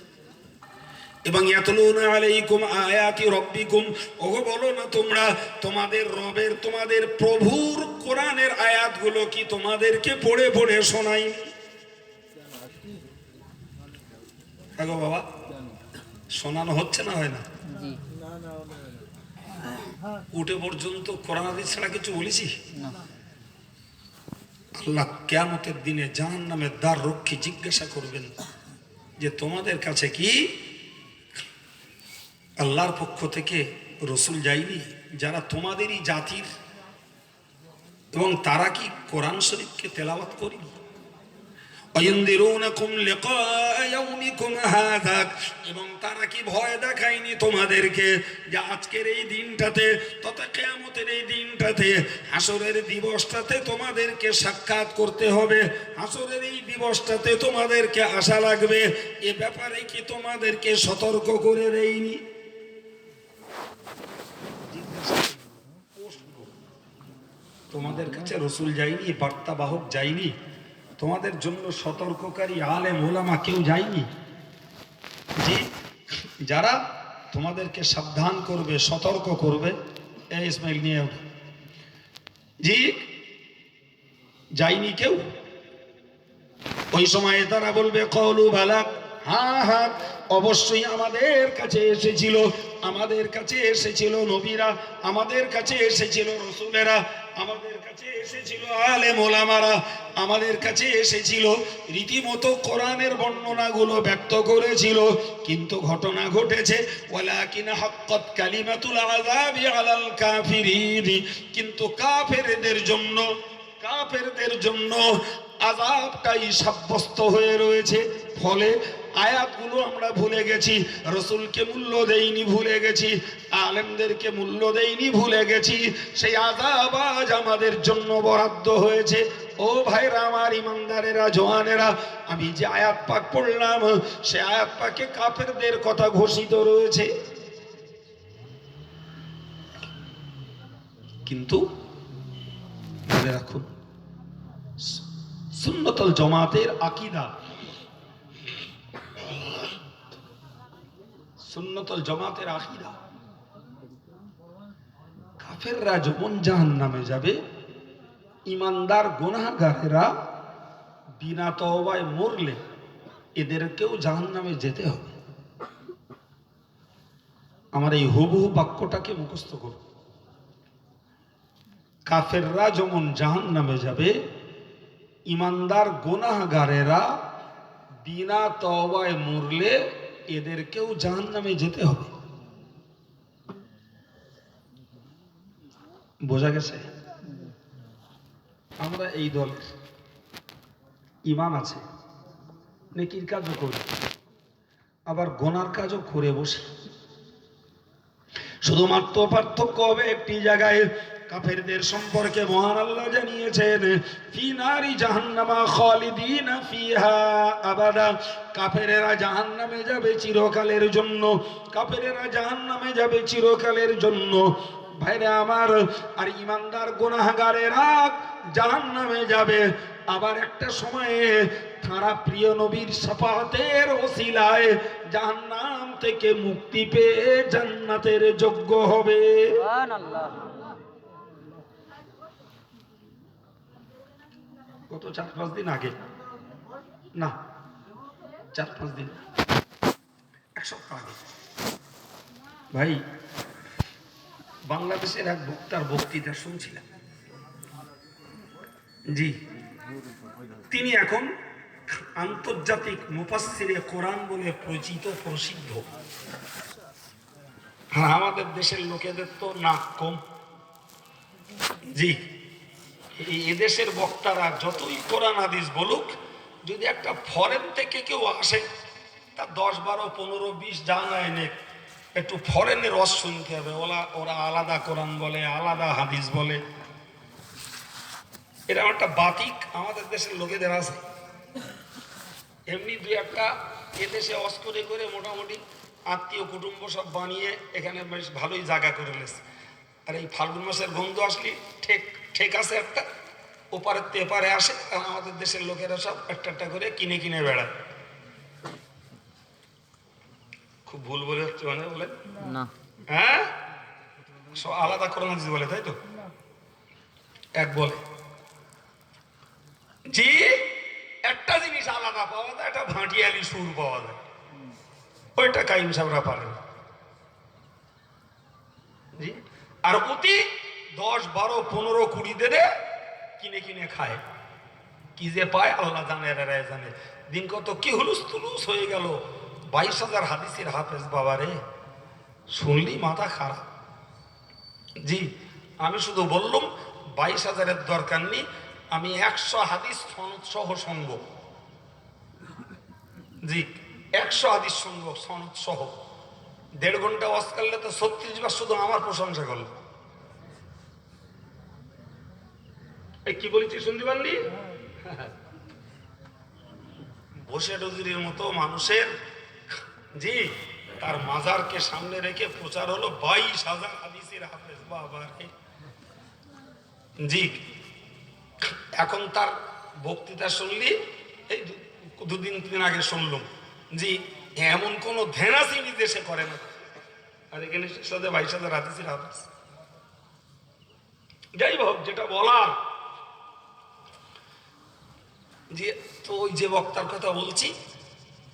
এবং ইয়াতলুনা আলাইকুম আয়াতি রাব্বিকুম, ওগো বলো না তোমরা তোমাদের রবের, তোমাদের প্রভুর কোরআনের আয়াতগুলো কি তোমাদেরকে পড়ে পড়ে শোনায়নি? হ্যাঁ গো বাবা, শোনানো হচ্ছে না, হয় না? জি উঠে পর্যন্ত কোরআন হাদিস ছাড়া কিছু বলেছি? না। আল্লাহ কিয়ামতের দিনে জাহান্নামের দ্বার রক্ষী জিজ্ঞাসা করবেন যে তোমাদের কাছে কি আল্লাহর পক্ষ থেকে রসুল যায়নি যারা তোমাদেরই জাতির, এবং তারা কি কোরআন শরীফকে তেলাওয়াত করেনি? ওয়ায়ুনদিরুনাকুম লিকা ইয়াউমিকুম হাযা, এবং তারা কি ভয় দেখায়নি তোমাদেরকে যে আজকের এই দিনটাতে তথা কিয়ামতের এই দিনটাতে, হাসরের দিবসটাতে তোমাদেরকে সাক্ষাৎ করতে হবে, হাসরের এই দিবসটাতে তোমাদেরকে আশা লাগবে, এ ব্যাপারে কি তোমাদেরকে সতর্ক করে দেয়নি? তোমাদের কাছে রসুল যায়নি, বার্তা বাহক যায়নি, তোমাদের জন্য সতর্ককারী আলেম ওলামা কেউ যায়নি? জি, যারা তোমাদেরকে সাবধান করবে, সতর্ক করবে। এই ইসমাইল নিয়ে ওঠে। জি, যায়নি কেউ? ওই সময়ে তারা বলবে কওলু বালা, হ্যাঁ হ্যাঁ অবশ্যই আমাদের কাছে এসেছিল, আমাদের কাছে এসেছিল নবীরা, আমাদের কাছে এসেছিল রসুলেরা, আমাদের কাছে এসেছিল আলেম ওলামারা, আমাদের কাছে এসেছিল, রীতিমতো কোরআনের বর্ণনাগুলো ব্যক্ত করেছিল, কিন্তু ঘটনা ঘটেছে ওয়ালাকিন হাক্কাত কালিমাতুল আযাবি আলাল কাফিরিন, কিন্তু কাফেরদের জন্য আযাবটাই সাব্যস্ত হয়ে রয়েছে। ফলে আয়াতগুলো আমরা ভুলে গেছি, রসুলকে মূল্য দেইনি ভুলে গেছি, আলেমদেরকে মূল্য দেইনি ভুলে গেছি, সেই আযাব আজ আমাদের জন্য বরাদ্দ হয়েছে। ও ভাইরা আমার, ইমানদারেরা, জওয়ানেরা, আমি যে আয়াত পাক পড়লাম সে আয়াত পাকে কাফেরদের কথা ঘোষিত রয়েছে, কিন্তু মনে রাখুন সুন্নতুল জামাতের আকীদা, সুন্নতুল জামাতের আকীদা, কাফেররা যখন জাহান্নামে যাবে, ইমানদার গুনাহগারেরা বিনা তওবায় মরলে এদেরকেও জাহান্নামে যেতে হবে। আমার এই হুবহু বাক্যটাকে মুখস্থ করুন। কাফেররা যেমন জাহান্নামে যাবে, ইমানদার গুনাহগারেরা বিনা তওবায় মরলে এদেরকেও জাহান্নামে যেতে হবে। বোঝা গেছে? আমরা এই দলের ঈমান আছে, নেকির কাজও করি, আবার গুনার কাজও করে বসি। শুধুমাত্র পার্থক্য হবে একটি জায়গায়। কাফেরদের সম্পর্কে মহান আল্লাহ জানিয়েছেন ফি নারি জাহান্নামা খালিদিনা ফিহা আবাদা, কাফেরেরা জাহান্নামে যাবে চিরকালের জন্য, কাফেরেরা জাহান্নামে যাবে চিরকালের জন্য। ভাইরা আমার, আর ইমানদার গুনাহগারেরা জাহান্নামে যাবে, আবার একটা সময়ে তারা প্রিয় নবীর শাফাতের ওসিলায় জাহান্নাম থেকে মুক্তি পেয়ে জান্নাতের যোগ্য হবে। সুবহানাল্লাহ। গত 4-5 দিন আগে না, 4-5 দিন, 1 সপ্তাহ আগে ভাই বাংলাদেশের এক বক্তার বক্তৃতা শুনছিলাম। জি, তিনি এখন আন্তর্জাতিক মুফাসসিরে কোরআন বলে পরিচিত, প্রসিদ্ধ। আর আমাদের দেশের লোকেদের তো নাক কম। জি, এদেশের বক্তারা যতই কোরআন হাদিস বলুক, যদি একটা ফরেন থেকে কেউ আসে, তা 10, 12, 15, 20 জানা এনে একটু ফরেনের রস শুনতে হবে। ওরা আলাদা কোরআন বলে, আলাদা হাদিস বলে। এটা একটা বাতিক আমাদের দেশের লোকেদের আছে। এমনি 2-1টা এদেশে অস্করে করে মোটামুটি আত্মীয় কুটুম্ব সব বানিয়ে এখানে বেশ ভালোই জায়গা করে লেছে। আর এই ফাল্গুন মাসের গন্ধ আসলে ঠিক আছে, একটা ওপারের এপারে আসে। আর আমাদের দেশের লোকেরা সব একটা করে কিনে বেড়ায়। খুব ভুল বলে হচ্ছে মানে বলে না, হ্যাঁ, সব আলাদা করোনা বলে, তাই তো? এক বলে জি, একটা জিনিস আলাদা পাওয়া যায়, একটা ভাটিয়ালি সুর পাওয়া যায়, ওইটা কাইম সাহেবরা পারেন। জি, আর অতি 10, 12, 15, 20 দেরে কিনে খায়। কি যে পায় আল্লাহ জানে, এরাই জানে। দিন কত কি হুলুস তুলুস হয়ে গেল। 22,000 হাদিসের হাফেজ বাবারে, শুনলি মাথা খারাপ। জি, আমি শুধু বললাম 22,000-এর দরকার নেই, আমি 100 হাদিস সনদ সহ শুনবো। জি, 100 হাদিস শুনবো সনদ সহ। 1.5 ঘন্টা ওয়াজ করলে তো 36 বার শুধু আমার প্রশংসা করলো। এই কি বলেছি শুনতে পারলি? বসে ডজুরির মতো মানুষের, জি, তার মাজারকে সামনে রেখে প্রচার হলো 22,000 হাদিসের হাফেজ বাবা রে। জি, এখন তার বক্তৃতা শুনলি, এই 2-3 দিন আগে শুনলাম। জি, এমন কোন ধ্যানাসিনী দেশে করে না। আর এখানে 22,000 হাদিসের হাফেজ। যাই হোক, যেটা বলার, যে তো ওই যে বক্তার কথা বলছি,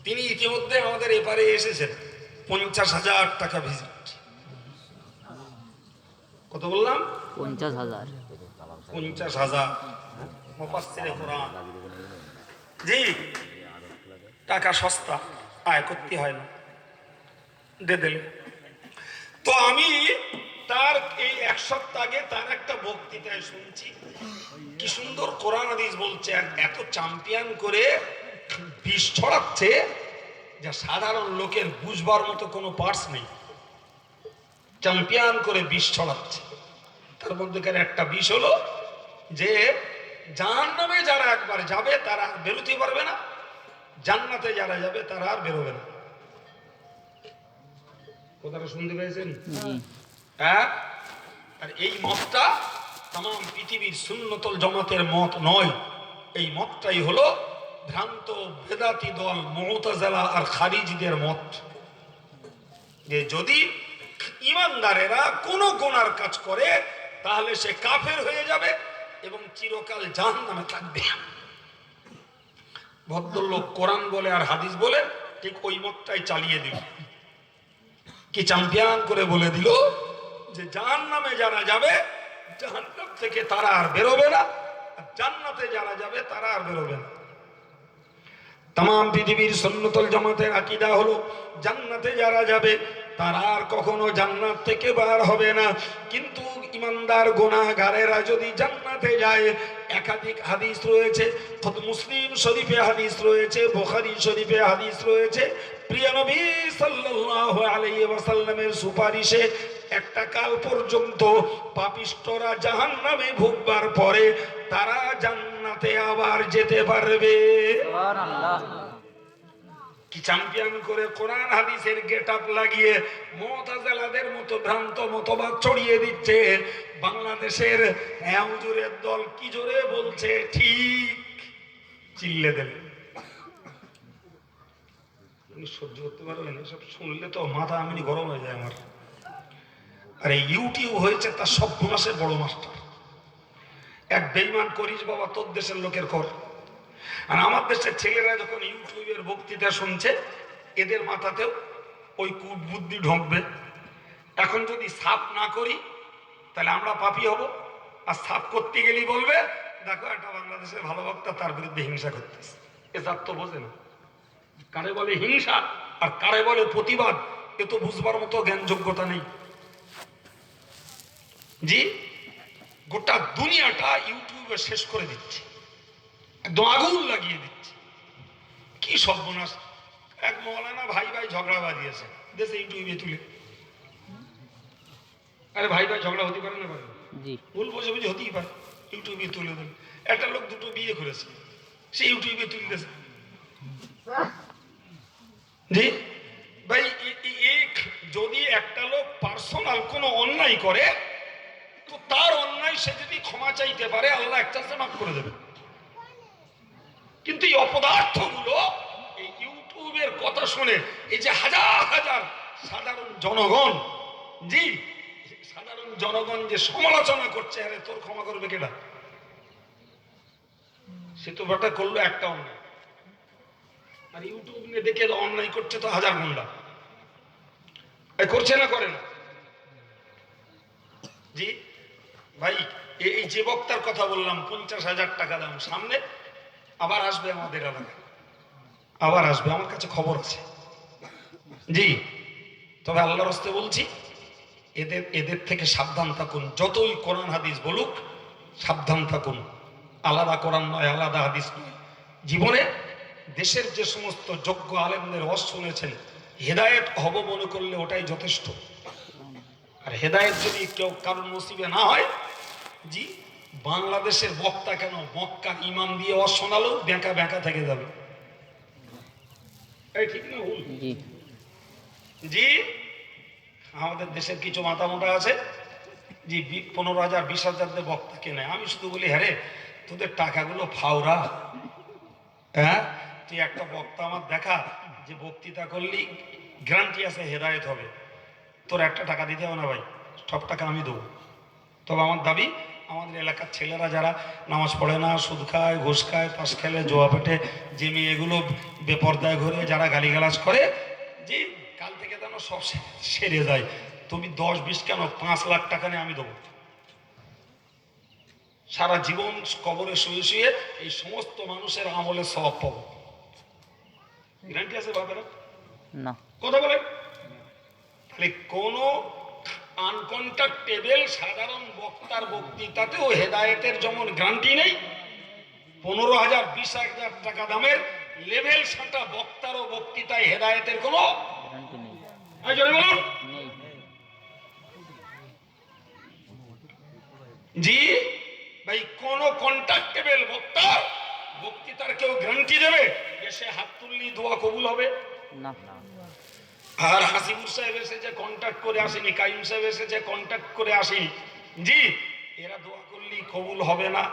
তিনি ইতিমধ্যে আমাদের এপারে এসেছেন। 50,000 টাকা ভিজিট। কত বললাম? 50,000। 50,000 মুফাসসিরে কোরআন। জি, টাকা সস্তা, আয় করতে হয় না, দিয়ে দিলে। তো আমি তার এই 1 সপ্তাহ আগে তার একটা বক্তৃতায় শুনছি, কি সুন্দর কোরআন হাদিস বলছে। এত চ্যাম্পিয়ন করে বিষ ছড়াচ্ছে যা সাধারণ লোকের বুঝবার মতো কোনো পার্টস নেই। চ্যাম্পিয়ন করে বিষ ছড়াচ্ছে। তার মধ্যেকার একটা বিষ হলো যে জাহান্নামে যারা একবার যাবে তারা আর বেরোতে পারবে না, জান্নাতে যারা যাবে তারা আর বেরোবে না। কথাটা শুনতে পেয়েছেন? হ্যাঁ। আর এই মতটা তাম পৃথিবীর সুন্নতুল জামাতের মত নয়। এই মতটাই হলো ভ্রান্ত বেদাতি দল মুতাজিলা আর খারিজিদের মত, যে যদি ইমানদারেরা কোনো গুনার কাজ করে তাহলে সে কাফের হয়ে যাবে এবং চিরকাল জাহান্নামে থাকবে। ভদ্রলোক কোরআন বলে আর হাদিস বলে ঠিক ওই মতটাই চালিয়ে দিল। কি চ্যাম্পিয়ন করে বলে দিল যে জাহান্নামে যারা যাবে, জাহান্নাম থেকে তারা আর বেরোবে না, আর জান্নাতে যারা যাবে তারা আর বেরোবে না। তাম পৃথিবীর সুন্নতুল জামাতের আকীদা হলো জান্নাতে যারা যাবে তারা আর কখনো জান্নাত থেকে বার হবে না। কিন্তু ইমানদার গুনাহগারেরা যদি জান্নাতে যায়, একাধিক হাদিস রয়েছে, খোদ মুসলিম শরীফে হাদিস রয়েছে, বুখারী শরীফে হাদিস রয়েছে। প্রিয় নবী সাল্লাল্লাহু আলাইহি ওয়াসাল্লামের সুপারিশে একটা কাল পর্যন্ত পাপিষ্টরা জাহান্নামে ভুগবার পরে তারা জান্নাতে আবার যেতে পারবে। সুবহানাল্লাহ। কি চ্যাম্পিয়ন করে কোরআন হাদিসের গেটআপ লাগিয়ে মুতাজিলাদের মতো ভ্রান্ত মতবাদ ছড়িয়ে দিচ্ছে। বাংলাদেশের হুজুরের দল কি জোরে বলছে, ঠিক চিল্লে দেবে। উনি সহ্য করতে পারবেন এসব শুনলে? তো মাথা এমনি গরম হয়ে যায় আমার। আরে ইউটিউব হয়েছে তার সব মাসের বড় মাস্টার। এক বেঈমান করিস বাবা, তোর দেশের লোকের কর। আর আমার দেশের ছেলেরা যখন ইউটিউবের বক্তৃতা শুনছে, এদের মাথাতেও ওই কুবুদ্ধি ঢোকবে। এখন যদি সাফ না করি তাহলে আমরা পাপী হব, আর সাফ করতে গেলেই বলবে দেখো একটা বাংলাদেশের ভালো বক্তা তার বিরুদ্ধে হিংসা করতেছে। এ জাত তো বোঝে না কারে বলে হিংসা আর কারে বলে প্রতিবাদ, এ তো বুঝবার মতো জ্ঞান যোগ্যতা নেই। জি, গোটা দুনিয়াটা ইউটিউবে শেষ করে দিচ্ছে, একদম আগুন লাগিয়ে দিচ্ছে। কি সর্বনাশ! এক মৌলানা ভাই ভাই ঝগড়া বাঁধিয়েছে দেশে ইউটিউবে তুলে। আরে ভাই ভাই ঝগড়া হতে পারে না? পারে? ভুল বোঝে বুঝে হতেই পারে, ইউটিউবে তুলে দেন। একটা লোক দুটো বিয়ে করেছে, সে ইউটিউবে তুলতেছে। জি ভাই, যদি একটা লোক পার্সোনাল কোনো অন্যায় করে তো তার অন্যায় সে যদি ক্ষমা চাইতে পারে, আল্লাহ একটা মাফ করে দেবে। কিন্তু এই অপদার্থগুলো এই ইউটিউবের কথা শুনে এই যে হাজার হাজার সাধারণ জনগণ, জি সাধারণ জনগণ যে সমালোচনা করছে, আরে তোর ক্ষমা করবে কেডা? সে তো বেটা করলো একটা অন্যায়, আর ইউটিউব নিয়ে দেখে অন্যায় করছে তো হাজার গুন্ডা। করছে না করে না? জি ভাই, এই যে বক্তার কথা বললাম 50,000 টাকা দাম, সামনে আবার আসবে আমাদের এলাকায়, আবার আসবে, আমার কাছে খবর আছে। জি, তবে আল্লাহর হস্তে বলছি, এদের থেকে সাবধান থাকুন। যতই কোরআন হাদিস বলুক, সাবধান থাকুন। আলাদা কোরআন নয়, আলাদা হাদিস নয়। জীবনে দেশের যে সমস্ত যোগ্য আলেমদের ওয়াজ শুনেছেন, হেদায়েত হব মনে করলে ওটাই যথেষ্ট। আর হেদায়েত যদি কেউ কারোর নসিবে না হয়, জি বাংলাদেশের বক্তা কেন মক্কার ইমাম দিয়ে ওয়াজ শোনালেও বেঁকা বেঁকা থেকে যাবে। এই ঠিক না ভুল? জি, আমাদের দেশের কিছু মাথা মোটা আছে, জি 15,000 20,000 দিয়ে বক্তা কেনে। আমি শুধু বলি, হ্যাঁ রে, তোদের টাকাগুলো ফাওরা। হ্যাঁ, তুই একটা বক্তা আমার দেখা যে বক্তৃতা করলি গ্যারান্টি আছে হেদায়েত হবে, তোর একটা টাকা দিতে হবে না ভাই, সব টাকা আমি দেবো। তবে আমার দাবি, আমাদের এলাকার ছেলেরা যারা নামাজ পড়ে না, সুদ খায়, ঘুষ খায়, তাস খেলে, জোয়া পেটে, যে মেয়েগুলো বেপরদায় ঘুরে, যারা গালিগালাজ করে, যে কাল থেকে যেন সব সেরে যায়। তুমি 10-20 কেন 5 লাখ টাকা নিয়ে আমি দেবো। সারা জীবন কবরে শুয়ে শুয়ে এই সমস্ত মানুষের আমলে সওয়াব পাবো। গ্যারান্টি আছে বাবারা? না। কথা বলেন। তাহলে কোন আনকন্ট্যাক্টেবল সাধারণ বক্তার বক্তৃতাতেও হেদায়েতের যেমন গ্যারান্টি নেই, 15,000 20,000 টাকা দামের লেভেল সাঁটা বক্তার ও বক্তৃতায় হেদায়েতের কোনো গ্যারান্টি নেই। জি ভাই, কোন কন্ট্যাক্টেবল বক্তার বক্তৃতার কেউ গ্যারান্টি দেবে যে সে হাত তুললি দোয়া কবুল হবে? না। আর হাসিবুর সাহেব এসে যে কন্ট্যাক্ট করে আসেনি, কাইম সাহেব এসে যে কন্ট্যাক্ট করে আসেনি, জি এরা দোয়া করলেই কবুল হবে না,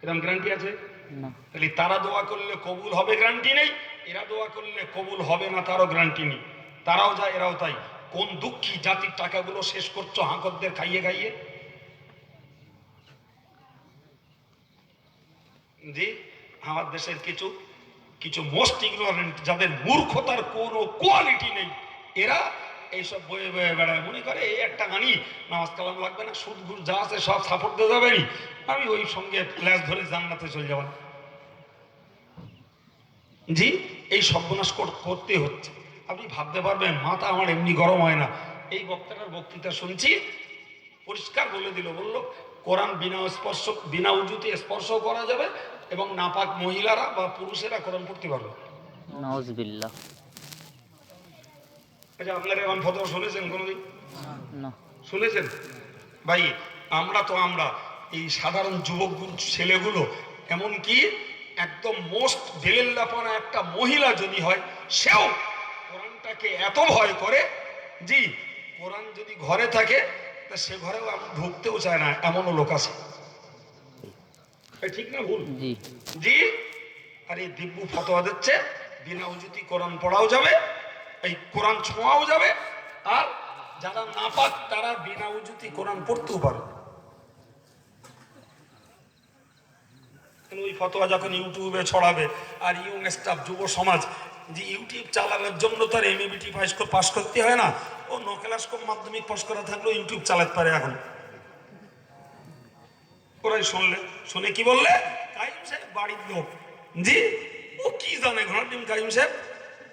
এরকম গ্যারান্টি আছে? না। তাহলে তারা দোয়া করলে কবুল হবে গ্যারান্টি নেই, এরা দোয়া করলে কবুল হবে না তারও গ্যারান্টি নেই। তারাও যায়, এরাও তাই। কোন দুঃখী জাতির টাকাগুলো শেষ করছো হাঁকরদের খাইয়ে খাইয়ে? জি, আমার দেশের কিছু কিছু মোস্ট ইগনোরেন্ট, যাদের মূর্খতার কোনো কোয়ালিটি নেই, এরা এইসব বয়ে বয়ে বেড়ায়, মনে করে এই একটা আনি, নামাজ কালাম লাগবে না, সুদ ঘুষ যা আছে সব সাপোর্ট দিয়ে যাবে, আমি ওই সঙ্গে ক্লাস ধরে জান্নাতে চলে যাব। জি, এই সর্বনাশ করতে হচ্ছে। আপনি ভাবতে পারবেন, মাথা আমার এমনি গরম হয় না। এই বক্তাটার বক্তৃতা শুনছি, পরিষ্কার বলে দিল, বলল কোরআন বিনা উজুতে স্পর্শ করা যাবে এবং নাপাক মহিলারা বা পুরুষেরা কোরআন পড়তে পারবে। নাউজুবিল্লাহ। আচ্ছা, আপনারা এমন ফতোয়া শুনেছেন কোনোদিন? না। শুনেছেন? ভাই, আমরা এই সাধারণ যুবক ছেলেগুলো, এমনকি একদম মোস্ট বেলেল্লাপানা একটা মহিলা যদি হয়, সেও কোরআনটাকে এত ভয় করে, জি কোরআন যদি ঘরে থাকে তা সে ঘরেও ঢুকতেও চায় না, এমনও লোক আছে। ঠিক না ভুল? জি। আর এই দিব্যু ফতোয়া দিচ্ছে বিনা উজুতি কোরআন পড়াও যাবে, এই কোরআন ছোঁয়াও যাবে, আর যারা নাপাক তারা বিনা উজুতি কোরআন পড়তেও পারে। ওই ফতোয়া যখন ইউটিউবে ছড়াবে আর ইয়ং স্টাফ যুব সমাজ যে ইউটিউব চালানোর জন্য তার এমএবিটি পাস করতে হয় না, ও ন ক্লাস কম মাধ্যমিক পাস করা থাকলেও ইউটিউব চালাতে পারে এখন। ওরাই শুনে কি বললে, কাইম সাহেব বাড়ির লোক। জি, ও কি জানে ঘনাটিম কাইম সাহেব,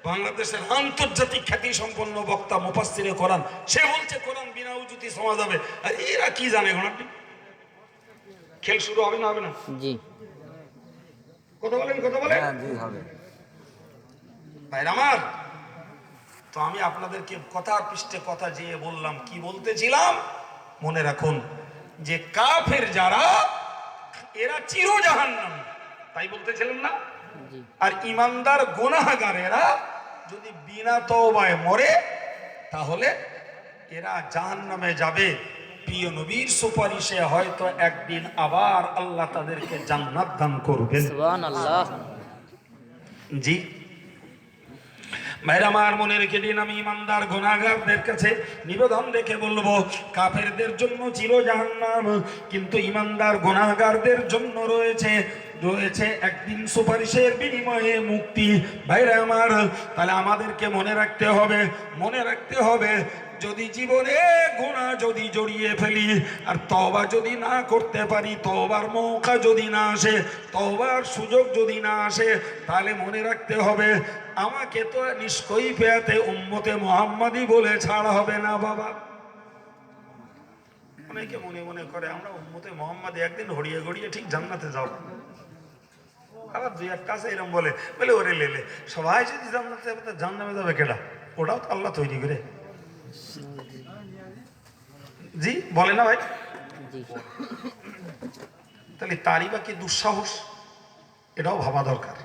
বাংলাদেশের আন্তর্জাতিক খ্যাতি সম্পন্ন বক্তা মুফাসসিরে কোরআন, সে বলছে কোরআন বিনা উজুতি শোনা যাবে। আর এরা কি জানে ঘনাটিম? খেল শুরু হবে না হবে না? জি কথা বলেন জি হবে। ভাইরা আমার, তো আমি আপনাদেরকে কথার পৃষ্ঠে কথা যে বললাম, কি বলতেছিলাম মনে রাখুন, যে কাফের যারা এরা চির জাহান্নাম, তাই বলতেছিলেন না? জি আর ইমানদার গুনাহগারেরা যদি বিনা তওবায় মরে তাহলে এরা জাহান্নামে যাবে। প্রিয় নবীর সুপারিশে হয়তো একদিন আবার আল্লাহ তাদেরকে জান্নাত দান করবেন। সুবহানাল্লাহ। জি ভাইরা আমার, মনে রেখে দিন, আমি ইমানদার গুনাহগারদের কাছে নিবেদন রেখে বলবো, কাফেরদের জন্য চির জাহান্নাম, কিন্তু ইমানদার গুনাহগারদের জন্য রয়েছে একদিন সুপারিশের বিনিময়ে মুক্তি। ভাইরা আমার, তাহলে আমাদেরকে মনে রাখতে হবে যদি জীবনে গুনাহ যদি জড়িয়ে ফেলি আর তওবা যদি না করতে পারি, তওবার মৌকা যদি না আসে, তওবার সুযোগ যদি না আসে, তাহলে মনে রাখতে হবে আমাকে তো নিষ্কই পেয়াতে উম্মতে মুহাম্মাদি বলে ছাড়া হবে না বাবা। অনেকে মনে করে আমরা উম্মতে মুহাম্মাদি একদিন হড়িয়ে ঠিক জান্নাতে যাব। আবার দুই একটা আছে এরকম বলে ওরে লেলে সবাই যদি জান্নাতে যাবে তো জাহান্নামে যাবে কেডা? ওটাও তো আল্লাহ তৈরি করে। জি বলে না ভাই? জি তাহলে তারই বা কি দুঃসাহস, এটাও ভাবা দরকার।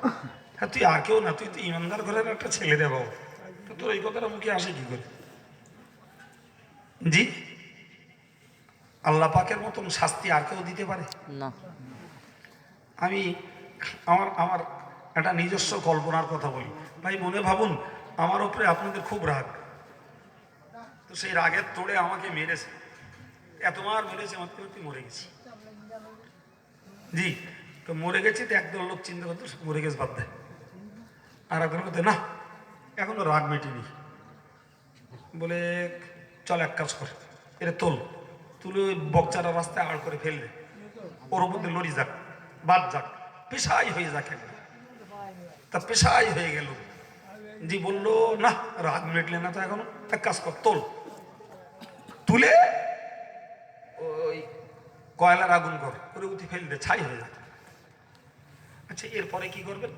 হ্যাঁ, তুই আর কেউ না, তুই তো ইমানদার ঘরের একটা ছেলে রে বাবু, তো তোর এই কথাটা মুখে আসে কি করে? জি, আল্লাহ পাকের মতন শাস্তি আর কেউ দিতে পারে না। আমি আমার একটা নিজস্ব কল্পনার কথা বলি। ভাই মনে ভাবুন আমার উপরে আপনাদের খুব রাগ, তো সেই রাগের তোড়ে আমাকে মেরেছে, এত মার মেরেছে, আমার মরে গেছি। জি, তো মরে গেছি, তো একদল লোক চিন্তা করতো মরে গেছে বাদ দেয়, আর একদল করতে না এখনো রাগ মেটেনি, বলে চল এক কাজ কর, এটা তুলে ওই বকচারা রাস্তায় আড় করে ফেললে, ওর উপর দিয়ে লড়ি যাক, বাদ যাক, পেশাই হয়ে যাক একদম। তা পেশাই হয়ে গেল। জি বললো না রাগ মেটলে না তো এখনো, এক কাজ কর তুলে ওই কয়লার আগুন করে উঠে ফেল দে, ছাই হয়ে যাবে। আচ্ছা এরপরে কি করবেন?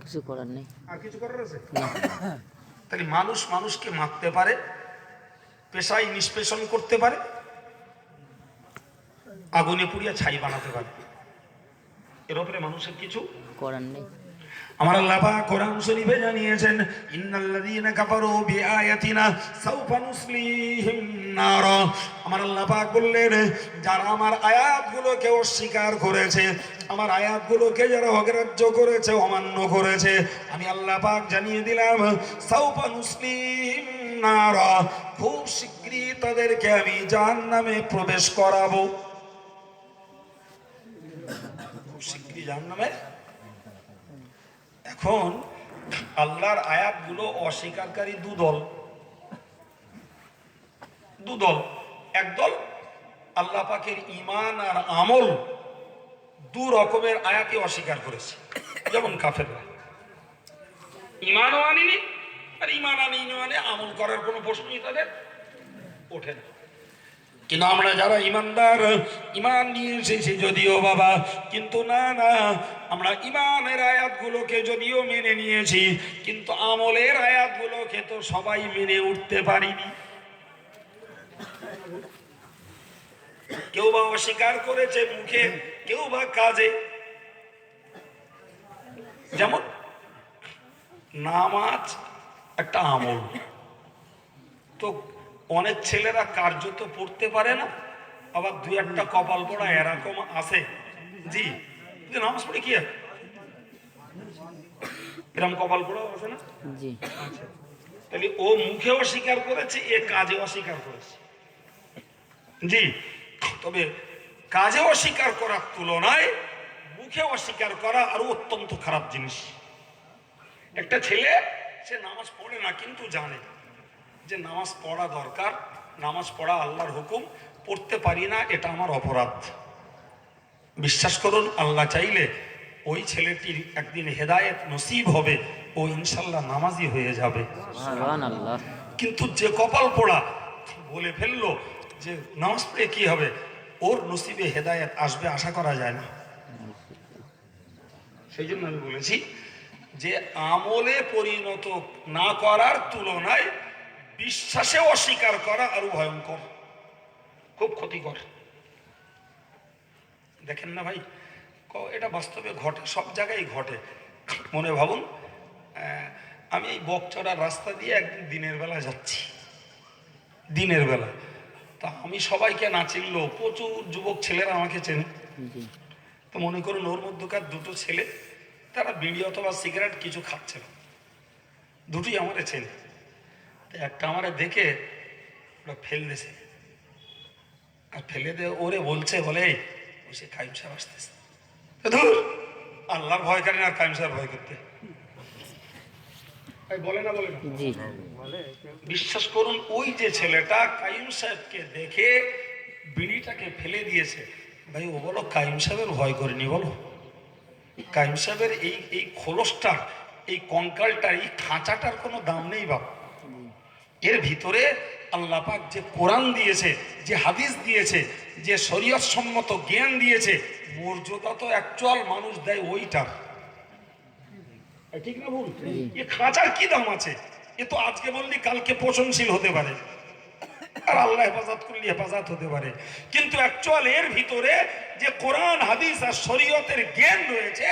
কিছু করার নেই। আর কিছু করার আছে? না। তাহলে মানুষকে মারতে পারে, পেশাই নিষ্পেষণ করতে পারে, আগুনে পুড়িয়া ছাই বানাতে পারে, এর উপরে মানুষের কিছু করার নেই। আমার আল্লাহ পাক কোরআন শরীফে জানিয়েছেন, ইন্নাল্লাযীনা কাফারু বিআয়াতিনা সাওফা নুসলিহিম নার। আমার আল্লাহ পাক বললেন, যারা আমার আয়াতগুলোকে অস্বীকার করেছে, আমার আয়াতগুলোকে যারা অগ্রাহ্য করেছে, অমান্য করেছে, আমি আল্লাহ পাক জানিয়ে দিলাম সাওফা নুসলিহিম নার, খুব শীঘ্রই তাদেরকে আমি জাহান্নামে প্রবেশ করাবো। খুব শীঘ্রই জাহান্নামে। এখন আল্লাহর আয়াতগুলো অস্বীকারী দুদল। একদল আল্লাহ পাকের ঈমান আর আমল দু রকমের আয়াতই অস্বীকার করেছে, যেমন কাফেররা ঈমানও আনেনি, আর ঈমান আনে আমল করার কোনো প্রশ্নই তাদের ওঠে না। কিন্তু আমরা যারা ইমানদার, ইমান নিয়ে এসেছি যদিও বাবা, কিন্তু না আমরা ইমানের আয়াতগুলোকে যদিও মেনে নিয়েছি, কিন্তু আমলের আয়াতগুলোকে তো সবাই মেনে উঠতে পারিনি। কেউ বা অস্বীকার করেছে মুখে, কেউ বা কাজে। যেমন নামাজ একটা আমল, তো অনেক ছেলেরা কার্যত পড়তে পারে না, আবার দুই একটা কপাল পড়া এরকম আছে। জি, নামাজ পড়ে কি এরকম কপাল পড়াও আছে না? জি। তাহলে ও মুখে অস্বীকার করেছে, এ কাজে অস্বীকার করেছে। জি, তবে কাজে অস্বীকার করার তুলনায় মুখে অস্বীকার করা আরো অত্যন্ত খারাপ জিনিস। একটা ছেলে সে নামাজ পড়ে না কিন্তু জানে যে নামাজ পড়া দরকার, নামাজ পড়া আল্লাহর হুকুম, পড়তে পারি না, এটা আমার অপরাধ। বিশ্বাস করুন, আল্লাহ চাইলে ওই ছেলেটির একদিন হেদায়েত নসিব হবে, ও ইনশাল্লাহ নামাজি হয়ে যাবে। সুবহানাল্লাহ। কিন্তু যে কপাল পোড়া বলে ফেললো যে নামাজ পড়ে কি হবে, ওর নসিবে হেদায়েত আসবে আশা করা যায় না। সেই জন্য আমি বলেছি যে আমলে পরিণত না করার তুলনায় বিশ্বাসে অস্বীকার করা আরো ভয়ঙ্কর, খুব ক্ষতিকর। দেখেন না ভাই, এটা বাস্তবে ঘটে, সব জায়গায় ঘটে। মনে ভাবুন, আমি এই বকচড়ার রাস্তা দিয়ে একদিন দিনের বেলা যাচ্ছি, দিনের বেলা, তা আমি সবাইকে না চিনলেও প্রচুর যুবক ছেলেরা আমাকে চেনে। জি। তো মনে করুন ওর মধ্যকার দুটো ছেলে, তারা বিড়ি অথবা সিগারেট কিছু খাচ্ছে না, দুটোই আমারে চেনে। তো একটা আমারে দেখে ওরা ফেল দিয়েছে, আর ফেলে দিয়ে ওরে বলছে, বলে ওই সে কাইম সাহেব আসতেছে। ধুর, আল্লাহর ভয় করেন আর কাইম সাহেব ভয় করতে বলে না, বলে না। জি। বিশ্বাস করুন, ওই যে ছেলেটা কাইম সাহেবকে দেখে বিড়িটাকে ফেলে দিয়েছে, ভাই ও বলো কাইম সাহেবের ভয় করেনি? বলো, কাইম সাহেবের এই খোলসটার, এই কঙ্কালটার, এই খাঁচাটার কোনো দাম নেই বাবা। এর ভিতরে আল্লাহ পাক যে কোরআন দিয়েছে, যে হাদিস দিয়েছে, যে শরীয়ত সম্মত জ্ঞান দিয়েছে, মর্যাদা তো অ্যাকচুয়াল মানুষ দেয় ওইটার, ঠিক না ভুল? এ খাঁচার কি দাম আছে? এ তো আজকে বললি কালকে পোষণশীল হতে পারে, আর আল্লাহ হেফাজত করলে হেফাজত হতে পারে, কিন্তু অ্যাকচুয়াল এর ভিতরে যে কোরআন হাদিস আর শরীয়তের জ্ঞান রয়েছে,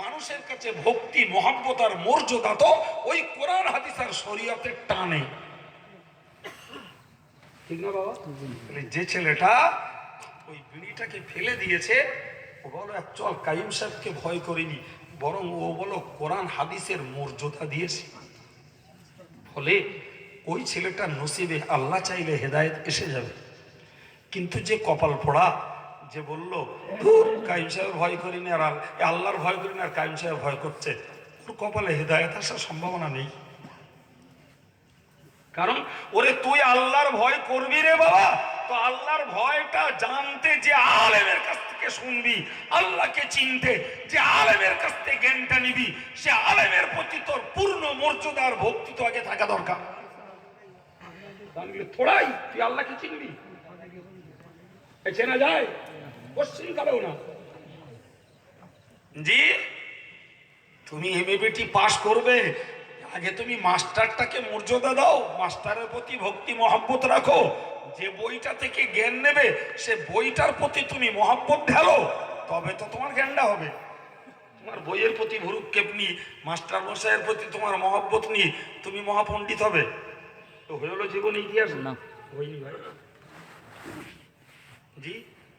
মানুষের কাছে ভক্তি মহব্বত আর মর্যাদা তো ওই কোরআন হাদিস আর শরীয়তের টানে, ঠিক না বাবা? যে ছেলেটা ওই বিড়িটাকে ফেলে দিয়েছে, ও বলো অ্যাকচুয়াল কাইম সাহেবকে ভয় করেনি, বরং ও বলো কোরআন হাদিসের মর্যাদা দিয়েছে। ফলে ওই ছেলেটার নসিবে আল্লাহ চাইলে হেদায়েত এসে যাবে। কিন্তু যে কপাল পোড়া, যে বলল কাইম সাহেব ভয় করিনি আর আল্লাহর ভয় করিনি আর কাইম সাহেব ভয় করছে, ওর কপালে হেদায়েত আসার সম্ভাবনা নেই। কারণ ওরে তুই আল্লাহর ভয় করবি রে বাবা, তো আল্লাহর ভয়টা জানতে যে আলেমের কাছ থেকে শুনবি, আল্লাহকে চিনতে যে আলেমের কাছ থেকে জ্ঞানটা নিবি, সে আলেমের প্রতি তোর পূর্ণ মর্যাদা আর ভক্তি তো আগে থাকা দরকার। থোড়াই তুই আল্লাহকে চিনবি, চেনা যায় কোশ্চিন কালেও না। জি, তুমি এমএবিটি পাস করবে, আগে তুমি মাস্টারটাকে মর্যাদা দাও, মাস্টারের প্রতি ভক্তি মহব্বত রাখো, যে বইটা থেকে জ্ঞান নেবে সে বইটার প্রতি তুমি মহব্বত ঢালো, তবে তো তোমার জ্ঞানটা হবে। তোমার বইয়ের প্রতি ভুরুক্ষেপ নি, মাস্টার মশাইয়ের প্রতি তোমার মহব্বত নি, তুমি মহাপণ্ডিত হবে? তো হয়ে হলো জীবনে ইতিহাস না, হয়নি ভাই। জি,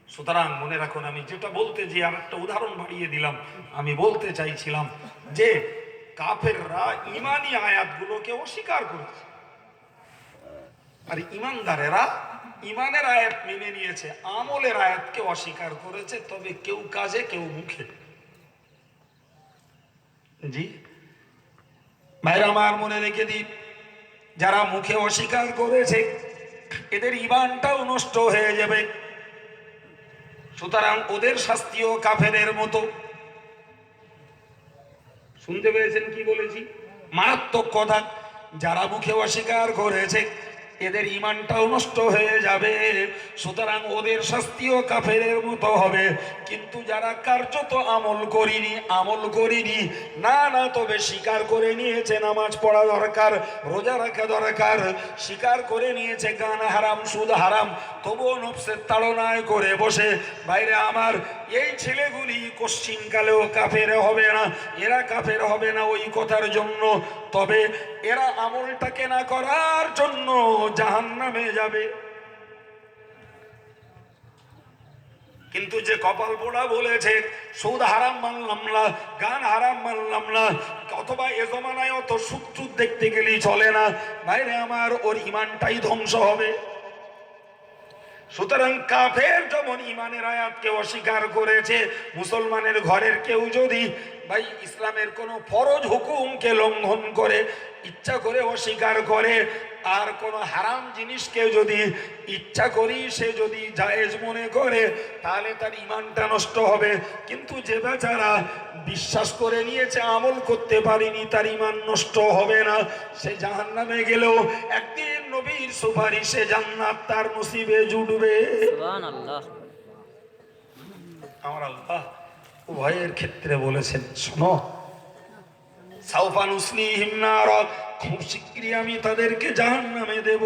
সুতরাং মনে রাখুন, আমি যেটা বলতে যে আর একটা উদাহরণ বাড়িয়ে দিলাম, আমি বলতে চাইছিলাম যে কাফেররা ইমানি আয়াতগুলোকে অস্বীকার করেছে, আর ইমানদারেরা ইমানের আয়াত মেনে নিয়েছে, আমলের আয়াতকে অস্বীকার করেছে, তবে কেউ কাজে কেউ মুখে। জি ভাইরা আমার, মনে রেখে দিন, যারা মুখে অস্বীকার করেছে এদের ঈমানটাও নষ্ট হয়ে যাবে, সুতরাং ওদের শাস্তিও কাফেরের মতো। শুনতে পেয়েছেন কি বলেছি? মারাত্মক কথা। যারা মুখে অস্বীকার করেছে এদের ঈমানটাও নষ্ট হয়ে যাবে, সুতরাং ওদের শাস্তিও কাফেরের মতো হবে। কিন্তু যারা কার্যত আমল করিনি, না তবে স্বীকার করে নিয়েছে নামাজ পড়া দরকার, রোজা রাখা দরকার, স্বীকার করে নিয়েছে গান হারাম, সুদ হারাম, তবুও নফসের তাড়নায় করে বসে, বাইরে আমার এই ছেলেগুলি কোশ্চিনকালেও কাফের হবে না, এরা কাফের হবে না ওই কথার জন্য, তবে এরা আমলটাকে না করার জন্য জাহান্নামে যাবে। কিন্তু যে কপাল পোড়া বলেছে সুদ হারাম মানলাম না, গান হারাম মানলাম না, অথবা এ জমানায় অত সুদ দেখতে গেলেই চলে না, বাইরে আমার ওর ঈমানটাই ধ্বংস হবে। সুতরাং কাফের যেমন ইমানের আয়াতকে অস্বীকার করেছে, মুসলমানের ঘরের কেউ যদি ভাই ইসলামের কোনো ফরজ হুকুমকে লঙ্ঘন করে, ইচ্ছা করে অস্বীকার করে, আর কোনো হারাম জিনিসকে যদি ইচ্ছা করি সে যদি জায়েজ মনে করে, তাহলে তার ইমানটা নষ্ট হবে। কিন্তু যে বেচারা বিশ্বাস করে নিয়েছে, আমল করতে পারেনি, তার ইমান নষ্ট হবে না। সে জাহান্নামে গেলেও একদিন নবীর সুপারিশে জান্নাত তার নসিবে জুটবে। সুবহানাল্লাহ। আমার আল্লাহ উভয়ের ক্ষেত্রে বলেছেন, শোনো, সাউফা নুসলিহিম নার, খুব শীঘ্রই আমি তাদেরকে জাহান্নামে দেব।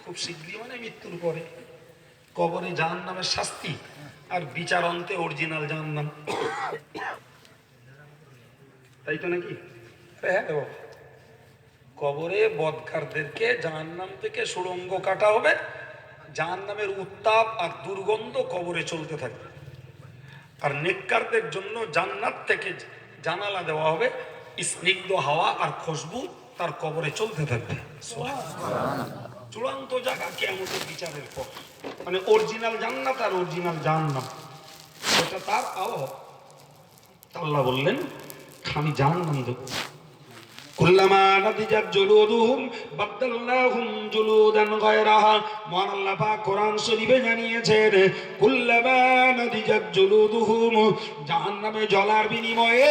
খুব শীঘ্রই মানে মৃত্যুর পরে। কবরে জাহান্নামের শাস্তি, আর বিচার অন্তে অরিজিনাল জাহান্নাম। তাই তো নাকি? হ্যাঁ, কবরে বদকারদেরকে জাহান্নাম থেকে সুড়ঙ্গ কাটা হবে, জাহান্নামের উত্তাপ আর দুর্গন্ধ কবরে চলতে থাকবে। আর নেককারদের জন্য জান্নাত থেকে জানালা দেওয়া হবে, স্নিগ্ধ হাওয়া আর খুশবু তার কবরে চলতে থাকবে। চূড়ান্ত জায়গা কিয়ামতের বিচারের পর, মানে অরিজিনাল জান্নাত আর অরিজিনাল জাহান্নাম, এটা তার আবহাওয়া। আল্লাহ বললেন, আমি জাহান্নাম দেব। কুল্লামা নাদিজাত জুলুদুহুম বাদদালনাহুম জুলুদান গায়রাহা। মহান আল্লাহ পাক কোরআন শরীফে জানিয়েছেন, কুল্লামা নাদিজাত জুলুদুহুম, জাহান্নামে জ্বলার বিনিময়ে,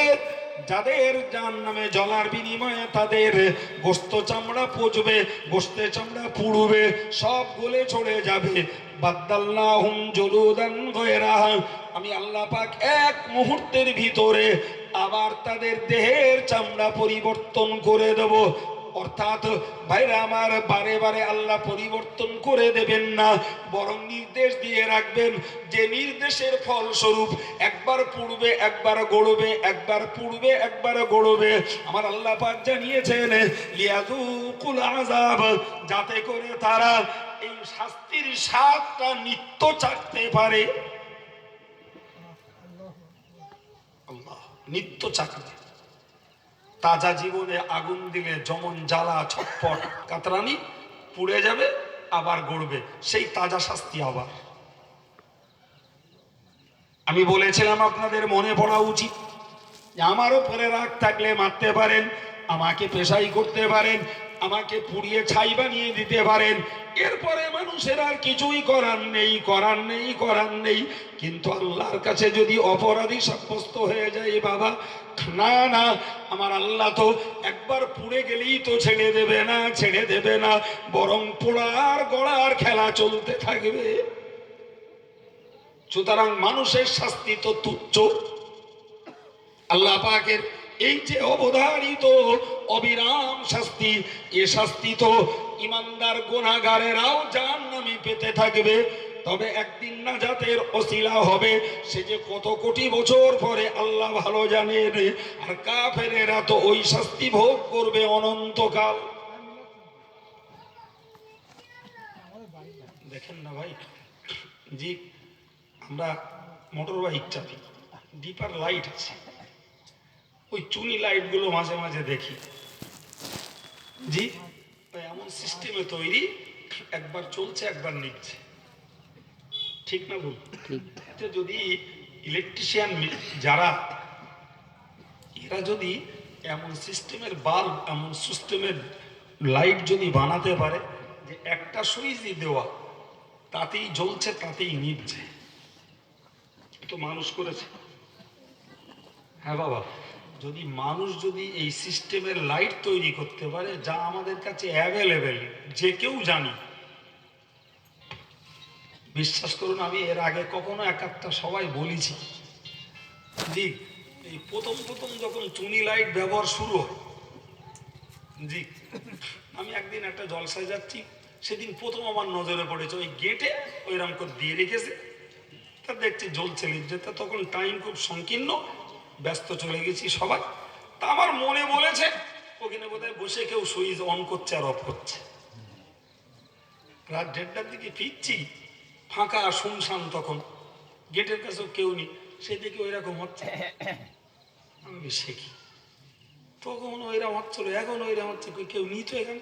যাদের জাহান্নামে জ্বলার বিনিময়ে তাদের গোশত চামড়া পচবে, গোশতে চামড়া পুড়বে, সব গলে ছড়ে যাবে। বাদদালনাহুম জুলুদান গায়রাহা, আমি আল্লাহ পাক এক মুহূর্তের ভিতরে আবার তাদের দেহের চামড়া পরিবর্তন করে দেব। অর্থাৎ ভাইরা আমার, বারে বারে আল্লাহ পরিবর্তন করে দেবেন না, বরং নির্দেশ দিয়ে রাখবেন, যে নির্দেশের ফলস্বরূপ একবার পুড়বে একবার গড়বে, একবার পুড়বে একবার গড়বে। আমার আল্লাহ পাক জানিয়েছেন, লিয়াযুকুল আযাব, যাতে করে তারা এই শাস্তির স্বাদটা নিত্য চাকতে পারে। নিত্য চাকরি। তাজা জীবনে আগুন দিলে যেমন জ্বালা, ছটফট, কাতরানি, পুড়ে যাবে আবার গড়বে, সেই তাজা শাস্তি আবার। আমি বলেছিলাম আপনাদের মনে পড়া উচিত, যে আমার উপরে রাগ থাকলে মারতে পারেন, আমাকে পেশাই করতে পারেন, আমাকে পুড়িয়ে ছাই বানিয়ে দিতে পারেন, এরপরে মানুষের আর কিছুই করার নেই, করার নেই, করার নেই। কিন্তু আল্লাহর কাছে যদি অপরাধী সাব্যস্ত হয়ে যায়, বাবা না না, আমার আল্লাহ তো একবার পুড়ে গেলেই তো ছেড়ে দেবে না, ছেড়ে দেবে না, বরং পোড়ার গড়ার খেলা চলতে থাকবে। সুতরাং মানুষের শাস্তি তো তুচ্ছ, আল্লাহ পাকের এই যে অবধারিত অবিরাম শাস্তি, এ শাস্তি তো ইমানদার গুনাহগারেরাও জাহান্নামে পেতে থাকবে। তবে একদিন নাজাতের ওসিলা হবে, সে যে কত কোটি বছর পরে আল্লাহ ভালো জানেন। আর কাফেরেরা তো ওই শাস্তি ভোগ করবে অনন্তকাল। দেখেন না ভাই, জি, আমরা মোটর বাইক চাপি, ডিপার লাইট আছে, ওই চুনি লাইট গুলো মাঝে মাঝে দেখি, জি, এমন সিস্টেমে তৈরি, একবার চলছে একবার নিচ্ছে, ঠিক না ভুল? এতে যদি ইলেকট্রিশিয়ান যারা, এরা যদি এমন সিস্টেমের বাল্ব, এমন সিস্টেমের লাইট যদি বানাতে পারে, যে একটা সুইচই দেওয়া, তাতেই জ্বলছে তাতেই নিচ্ছে, তো মানুষ করেছে। হ্যাঁ বাবা, যদি মানুষ যদি এই সিস্টেমের লাইট তৈরি করতে পারে, যা আমাদের কাছে অ্যাভেলেবেল, যে কেউ জানি, বিশ্বাস করুন, আমি এর আগে কখনো এক একটা সবাই বলেছি, জি, এই প্রথম প্রথম যখন চুনি লাইট ব্যবহার শুরু হয়, জি, আমি একদিন একটা জলসায় যাচ্ছি, সেদিন প্রথম আমার নজরে পড়েছে, ওই গেটে ওইরকম করে দিয়ে রেখেছে, তা দেখছি জ্বলছে লিফটে। তখন টাইম খুব সংকীর্ণ, ব্যস্ত চলে গেছি সবাই। তা আমার মনে বলেছে ওখানে বোধহয় বসে কেউ সুইচ অন করছে আর অফ করছে। রাত 1:30টার দিকে ফিরছি, ফাঁকা শুনশান, তখন গেটের কাছেও কেউ নেই, সেদিকে ওইরকম হচ্ছে। আমি সে কি, তখন ওইরকম হচ্ছিল, এখন ওইরকম হচ্ছে, কেউ নিত এখানে?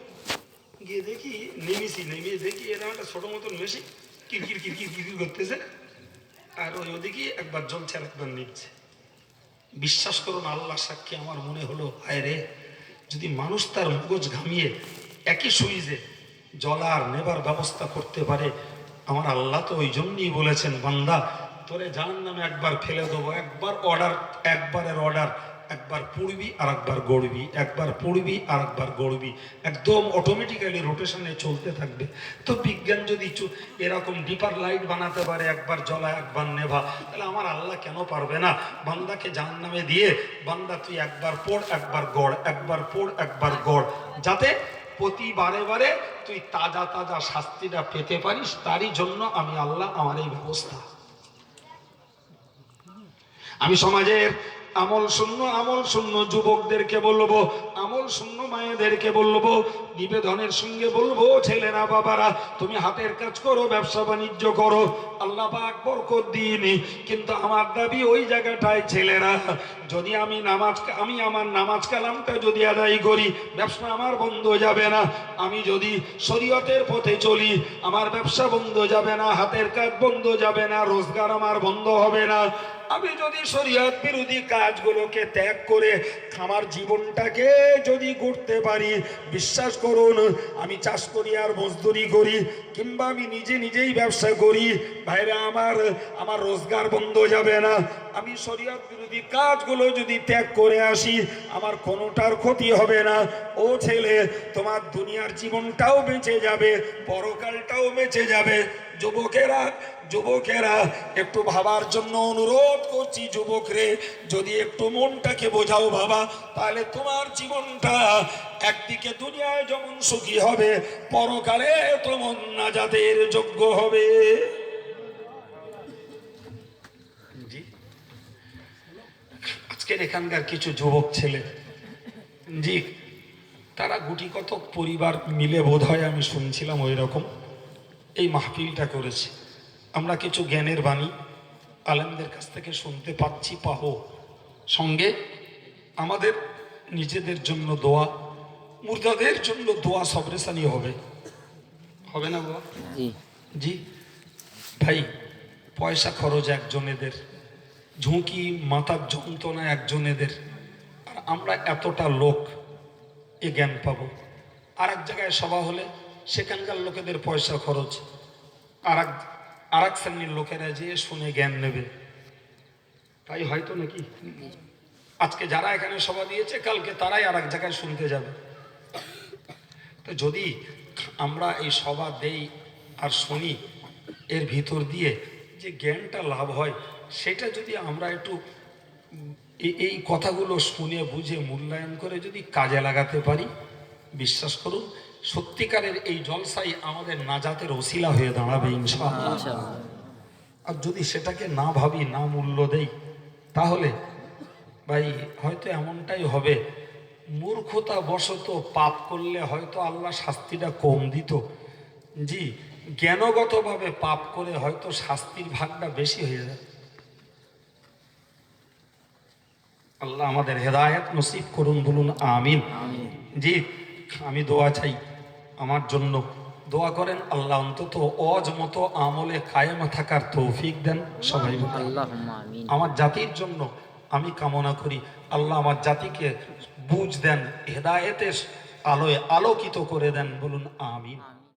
গিয়ে দেখি নেমে দেখি এরকম একটা ছোট মতন মেশিন কিরকির কিরকির কিরকির করতেছে, আর ওই ওদিকে একবার জ্বলছে আর একবার নিচ্ছে। বিশ্বাস করুন, আল্লাহ সাক্ষী, আমার মনে হলো হায় রে, যদি মানুষ তার মগজ ঘামিয়ে একই সুইজে জ্বলার নেবার ব্যবস্থা করতে পারে, আমার আল্লাহ তো ওই জন্যই বলেছেন, বান্দা তোরে জাহান্নামে একবার ফেলে দেবো, একবারের অর্ডার, একবার পুড়বি আর একবার গড়বি, একবার পুড়বি আর একবার গড়বি, একদম অটোমেটিক্যালি রোটেশনে চলতে থাকবে। তো বিজ্ঞান যদি এরকম ডিপার লাইট বানাতে পারে, একবার জ্বলা একবার নেভা, তাহলে আমার আল্লাহ কেন পারবে না? বান্দাকে জাহান্নামে দিয়ে, বান্দা তুই একবার পড় একবার গড়, একবার পড় একবার গড়, যাতে প্রতি বারে তুই তাজা তাজা শাস্তিটা পেতে পারিস। তারই জন্য আমি আল্লাহ আমার এই ব্যবস্থা। আমি সমাজের আমল শূন্য যুবকদেরকে বলবো, আমল শূন্য মায়েদেরকে বলবো, নিবেদনের সঙ্গে বলবো, ছেলেরা বাবারা তুমি হাতের কাজ করো, ব্যবসা বাণিজ্য করো, আল্লাহ পাক বরকত দিইনি। কিন্তু আমার দাবি ওই জায়গাটায় ছেলেরা, যদি আমি আমার নামাজ কালামটা যদি আদায় করি, ব্যবসা আমার বন্ধ যাবে না। আমি যদি শরীয়তের পথে চলি, আমার ব্যবসা বন্ধ যাবে না, হাতের কাজ বন্ধ যাবে না, রোজগার আমার বন্ধ হবে না। আমি যদি শরীয়ত বিরোধী কাজগুলোকে ত্যাগ করে আমার জীবনটাকে যদি গড়তে পারি, বিশ্বাস করুন, আমি চাষ করি আর মজদুরি করি, কিংবা আমি নিজেই ব্যবসা করি, ভাইরা আমার রোজগার বন্ধ যাবে না। আমি শরীয়ত বিরোধী কাজগুলো যদি ত্যাগ করে আসি, আমার কোনোটার ক্ষতি হবে না। ও ছেলে, তোমার দুনিয়ার জীবনটাও বেঁচে যাবে, পরকালটাও বেঁচে যাবে। যুবকেরা একটু ভাবার জন্য অনুরোধ করছি, যুবকরে যদি একটু মনটাকে বোঝাও বাবা, তাহলে তোমার জীবনটা একদিকে দুনিয়ায় যেমন সুখী হবে, পরকালে তেমন নাজাতের যোগ্য হবে। জি, আজকের এখানকার কিছু যুবক ছেলে, জি, তারা গুটি কত পরিবার মিলে বোধ হয় আমি শুনছিলাম ওই রকম এই মাহফিলটা করেছে। আমরা কিছু জ্ঞানের বাণী আলেমদের কাছ থেকে শুনতে পাচ্ছি, পাহো সঙ্গে আমাদের নিজেদের জন্য দোয়া, মুর্দাদের জন্য দোয়া সবরেসানি হবে না বাবা? জি ভাই, পয়সা খরচ একজনেদের, ঝুঁকি মাথার যন্ত্রণা একজনেদের, আর আমরা এতটা লোক এ জ্ঞান পাবো। আর এক জায়গায় সভা হলে সেখানকার লোকেদের পয়সা খরচ, আর এক শ্রেণীর লোকেরা যেয়ে শুনে জ্ঞান নেবে, তাই হয়তো নাকি? আজকে যারা এখানে সভা দিয়েছে, কালকে তারাই আর এক জায়গায় শুনতে যাবে। তো যদি আমরা এই সভা দেই আর শুনি, এর ভিতর দিয়ে যে জ্ঞানটা লাভ হয়, সেটা যদি আমরা একটু এই কথাগুলো শুনে বুঝে মূল্যায়ন করে যদি কাজে লাগাতে পারি, বিশ্বাস করুন সত্যিকারের এই জলসাই আমাদের নাজাতের ওসিলা হয়ে দাঁড়াবে ইনশাআল্লাহ। আর যদি সেটাকে না ভাবি, না মূল্য দেই, তাহলে ভাই হয়তো এমনটাই হবে, মূর্খতা বশত পাপ করলে হয়তো আল্লাহ শাস্তিটা কম দিত। জি, জ্ঞানগতভাবে পাপ করে হয়তো শাস্তির ভাগটা বেশি হয়ে যায়। আল্লাহ আমাদের হেদায়েত নসিব করুন, বলুন আমিন। জি, আমি দোয়া চাই, আমার জন্য দোয়া করেন, আল্লাহ অন্তত অজ মতো আমলে কায়েমা থাকার তৌফিক দেন সবাই। আমার জাতির জন্য আমি কামনা করি, আল্লাহ আমার জাতিকে বুঝ দেন, হেদায়েতের আলোয় আলোকিত করে দেন, বলুন আমিন।